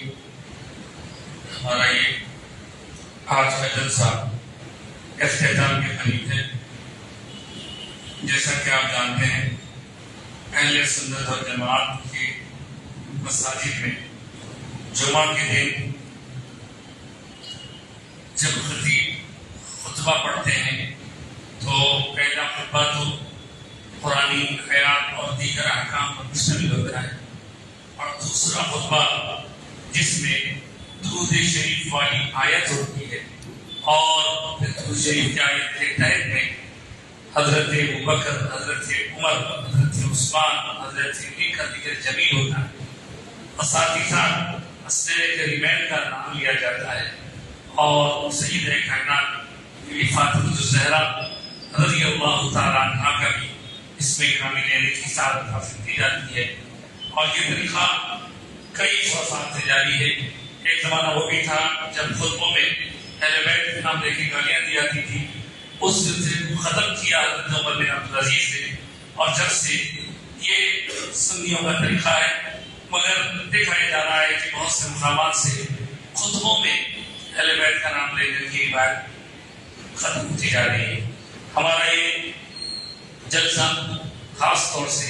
ہمارا یہ آج کا جلسہ اختتام کے قریب ہے۔ جیسا کہ آپ جانتے ہیں، اہل سنت و جماعت کے مساجد میں جمعہ کے دن جب خطیب خطبہ پڑھتے ہیں تو پہلا خطبہ تو قرآنی آیات اور دیگر احکام پر مشتمل ہوتا ہے، اور دوسرا خطبہ جس میں درود شریف والی آیت ہوتی ہے، اور پھر درود شریف کی آیت کے تحت میں حضرت ابوبکر، حضرت عمر، حضرت عثمان، حضرت علی کا ذکر جمیل ہوتا ہے، اور ساتھ ہی ساتھ حسنین کریمین کا نام لیا جاتا ہے، اور سیدہ کائنات فاطمہ الزہرا رضی اللہ تعالیٰ عنہا کا بھی اس میں گرامی لینے کی سعادت حاصل کی جاتی ہے۔ اور یہ طریقہ کئی سو سال سے جاری ہے۔ ایک زمانہ وہ بھی تھا جب خطبوں میں اہل بیت کے نام لے کے گالیاں دی جاتی تھی، اس سلسلے کو ختم کیا حضرت عمر بن عبدالعزیز نے، اور جب سے یہ سنیوں کا طریقہ ہے، مگر دیکھا جا رہا ہے کہ بہت سے مقامات سے خطبوں میں اہل بیت کا نام لینے کی روایت ختم ہوتی جا رہی ہے۔ ہمارا یہ جلسہ خاص طور سے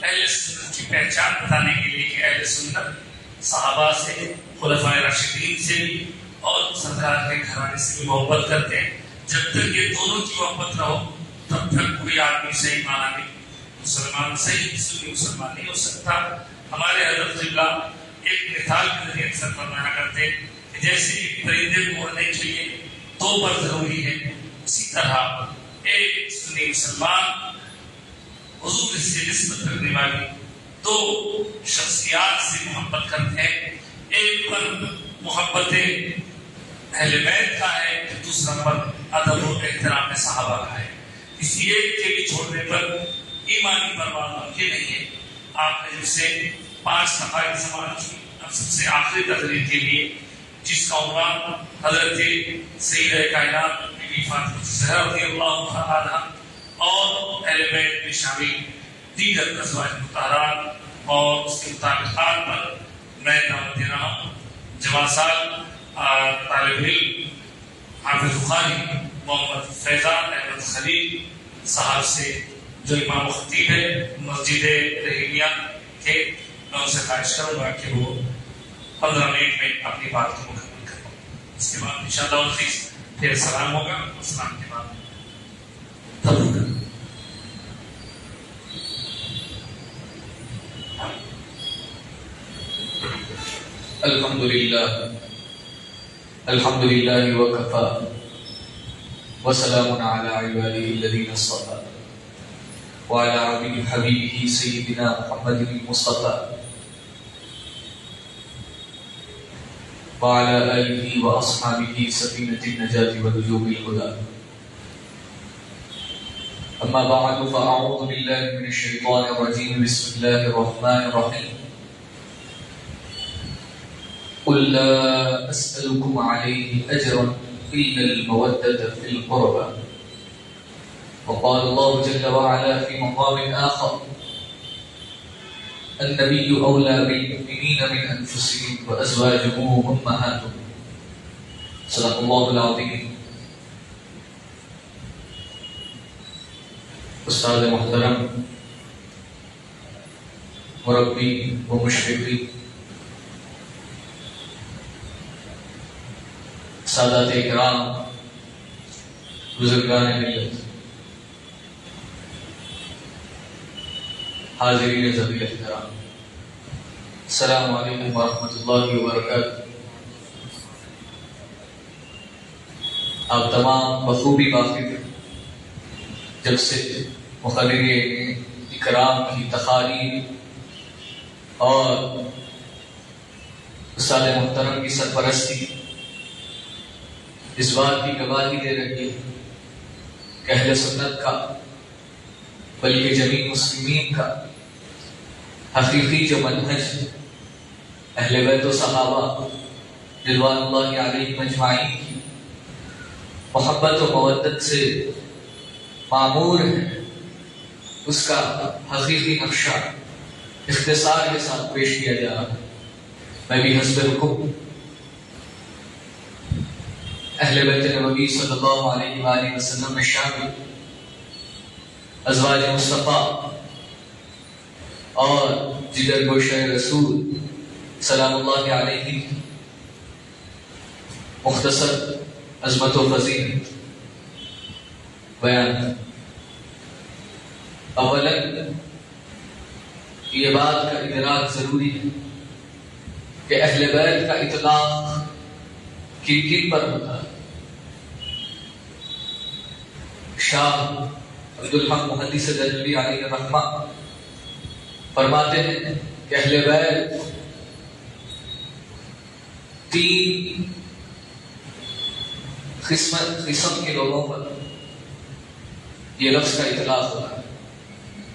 اہل سنت کی پہچان بتانے کے لیے کہ اہل سنت صحابہ سے، خلفائے راشدین سے بھی اور سرکار کے گھرانے سے بھی محبت کرتے ہیں۔ جب تک یہ دونوں کی محبت نہ ہو تب تک کوئی آدمی صحیح معنی میں مسلمان، صحیح سنی مسلمان نہیں ہو سکتا۔ ہمارے حضرت قبلہ ایک مثال کے ذریعے اکثر فرمایا کرتے کہ جیسے ایک پرندے کو اڑنے کے لیے دو پر ضروری ہے، اسی طرح ایک سنی مسلمان حضور سے نسبت رکھنے والی دو شخصیات سے محبت کرتے ہیں۔ ایک پر محبت اہل بیت کا ہے، دوسرا پر ادب و احترام صحابہ کا ہے۔ اس ایک کے بھی چھوڑنے پر ایمانی پرواز ممکن نہیں ہے۔ آپ نے جس سے 5 صفائی سماعت کی، اب سب سے آخری تقریر کے لیے جس کا عنوان حضرت سیدہ کائنات بی فاطمہ الزہرا رضی اللہ تعالی عنہا اور اہل بیت میں شامل دیگر ازواج مطہرات اور اس کے مطابقات پر میں دعوت دے رہا ہوں. جوان صاحب طالب علم حافظ بخاری محمد فیضان احمد خلیل صاحب سے جو امام و خطیب ہے مسجد رحیمیہ کے، میں ان سے خواہش کروں گا کہ وہ 15 منٹ میں اپنی بات کو مکمل کریں. اس کے بعد انشاءاللہ عزیز پھر سلام ہوگا. سلام کے بعد الحمدللہ وکفی وسلام علی عبادہ الذین اصطفی وعلی عبدہ حبیبہ سیدنا محمد المصطفی وعلی آلہ واصحابہ سفینۃ النجاة ونجوم الہدی. اما بعد فاعوذ باللہ من الشیطان الرجیم. بسم اللہ الرحمن الرحیم. قل لا أسألكم عليه أجرا إلا المودة في القربى. وقال الله جل وعلا في مقام آخر: النبي أولى بالمؤمنين من أنفسهم وأزواجه أمهاتهم. صدق الله العظيم. استاد محترم، مربی و مشرقی، سادات اکرام، بزرگان ملت، حاضرین ذوی احترام، السلام علیکم ورحمۃ اللہ وبرکاتہ. آپ تمام بخوبی واقف ہیں جب سے مقرر اکرام کی تقاریر اور استاد محترم کی سرپرستی اس بات کی گواہی دے رہی ہے کہ اہل سنت کا بلکہ جمیع مسلمین کا حقیقی جو منہج اہل بیت و صحابہ رضوان اللہ علیہم اجمعین کی محبت و مودت سے معمور ہے، اس کا حقیقی نقشہ اختصار کے ساتھ پیش کیا جا رہا ہے. میں بھی حسب حکم اہل بیت نبوی صلی اللہ علیہ وآلہ وسلم میں شامل ازواج مصطفیٰ اور جگر گوشہ رسول سلام اللہ علیہ مختصر عظمت و فضیلت بیان. اولا یہ بات کا ادراک ضروری ہے کہ اہل بیت کا اطلاق کن کن پر ہوتا ہے. شاہ عبدالحق محدث دہلوی علیہ الرحمہ فرماتے ہیں کہ اہل بیت 3 قسم کے لوگوں پر یہ لفظ کا اطلاق ہوتا ہے.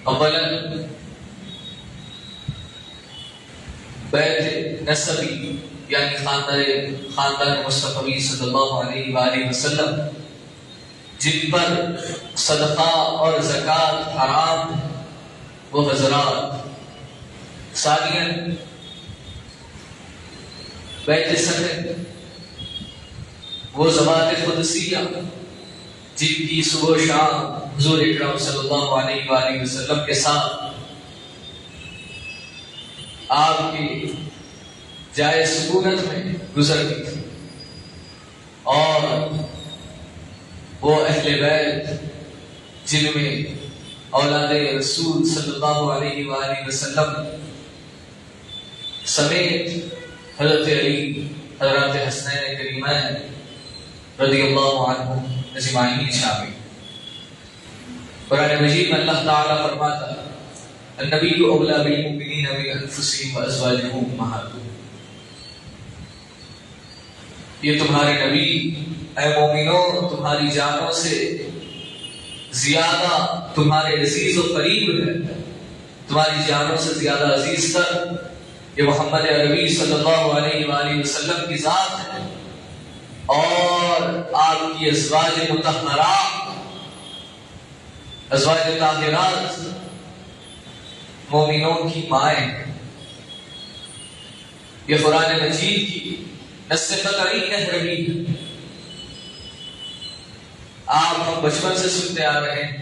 اولا بیت نسبی یعنی خاندان مصطفی صلی اللہ علیہ وآلہ وسلم جن پر صدقہ اور زکوٰۃ حرام وہ حضرات. ثانیاً بیت سند وہ ذوات قدسیہ جن کی صبح و شام حضور اکرم صلی اللہ علیہ وآلہ وسلم کے ساتھ آپ کی جائے سکونت میں گزرتی تھی. اور وہ اہل بیت جن میں اولاد رسول صلی اللہ علیہ وآلہ وسلم سمیت حضرت علی، حضرات حسنین کریمین رضی اللہ عنہم اجمعین شامل. قرآن مجید میں اللہ تعالیٰ فرماتا ہے: النبی اولی بالمؤمنین من انفسہم وازواجہ امہاتہم. یہ تمہارے نبی اے مومنوں تمہاری جانوں سے زیادہ تمہارے عزیز و قریب ہے، تمہاری جانوں سے زیادہ عزیز تر یہ محمد عربی صلی اللہ علیہ وآلہ وسلم کی ذات ہے اور آپ کی ازواج مطہرات، ازواج طاہرات مومنوں کی مائیں. یہ قرآن مجید کی نص قطعی کہہ رہی ہے. آپ ہم بچپن سے سنتے آ رہے ہیں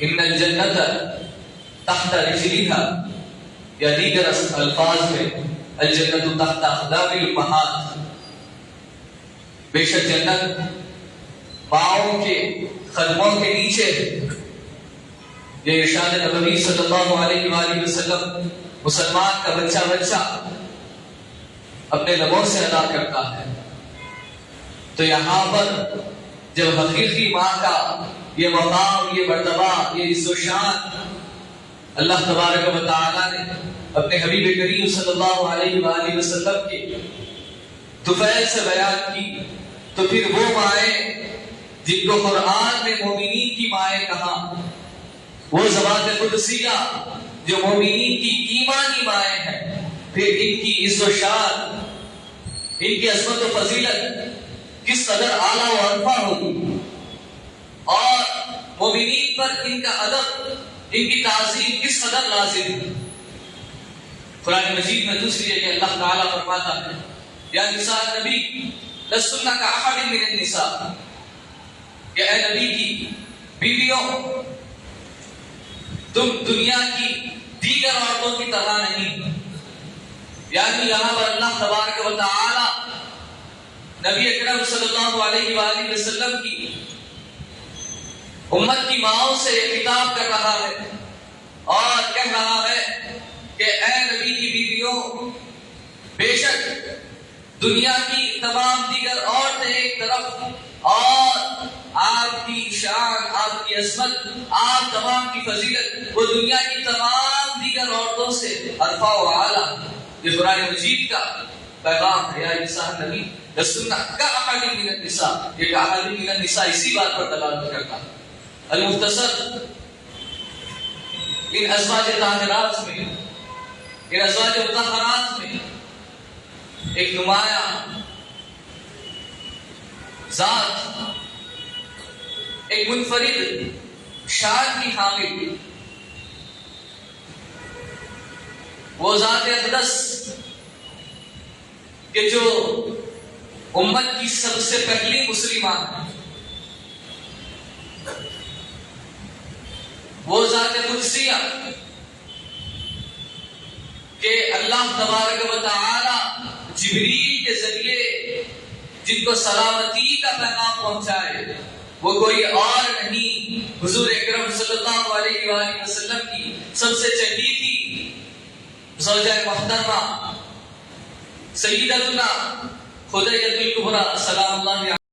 ان الجنت تحت رجلها، یا دیگر الفاظ میں الجنت تحت اقدام الامہات، بے شک جنت ماؤں کے قدموں کے نیچے ہے. یہ ارشاد نبوی صلی اللہ علیہ وآلہ وسلم مسلمان کا بچہ بچہ اپنے لبوں سے ادا کرتا ہے. تو یہاں پر جب حقیقی ماں کا یہ مقام، یہ مرتبہ، یہ عز و شان اللہ تبارک و تعالی نے اپنے حبیب کریم صلی اللہ علیہ وآلہ وسلم کے طفیل سے بیان کی، تو پھر وہ مائیں جن کو قرآن میں مومنین کی مائیں کہا، وہ ذوات قدسیہ جو مومنین کی ایمانی مائیں ہیں، پھر ان کی عز و شان، ان کی عظمت و فضیلت کس قدر اعلیٰ و عرفہ ہوگی، اور مومنین پر ان کا ادب، ان کی تعظیم کس قدر لازم ہے. قرآن مجید میں دوسری ہے کہ اللہ تعالیٰ فرماتا ہے یا نساء النبی لستن کاحد من النساء، کہ اے نبی کی بیویوں تم دنیا کی دیگر عورتوں کی طرح نہیں. یعنی یہاں پر اللہ تبارک و تعالی نبی اکرم صلی اللہ علیہ وآلہ وسلم کی امت کی ماؤں سے خطاب کر رہا ہے اور کہہ رہا ہے کہ اے نبی کی بیویوں، بے شک دنیا کی تمام دیگر عورتیں ایک طرف، اور آپ کی شان، آپ کی عظمت، آپ تمام کی فضیلت وہ دنیا کی تمام دیگر عورتوں سے عرفہ و اعلیٰ. یہ قرآن مجید کا پیغام ہے. یا نساء النبی لستن کاحد من النساء، یہ کاحد من النساء اسی بات پر دلالت کرتا ہے. المختصر ان ازواج طاہرات میں، ان ازواج مطہرات میں ایک نمایاں ذات، ایک منفرد شان کی حامل، وہ ذات اقدس کہ جو امت کی سب سے پہلی مسلمہ ہے، وہ ذات قدسیہ کہ اللہ تبارک و تعالی جبریل کے ذریعے جن کو سلامتی کا پیغام پہنچائے، وہ کوئی اور نہیں، حضور اکرم صلی اللہ علیہ وآلہ وسلم کی سب سے چہیتی زوجہ محترمہ سیدتنا خدیجہ الکبریٰ سلام اللہ علیہ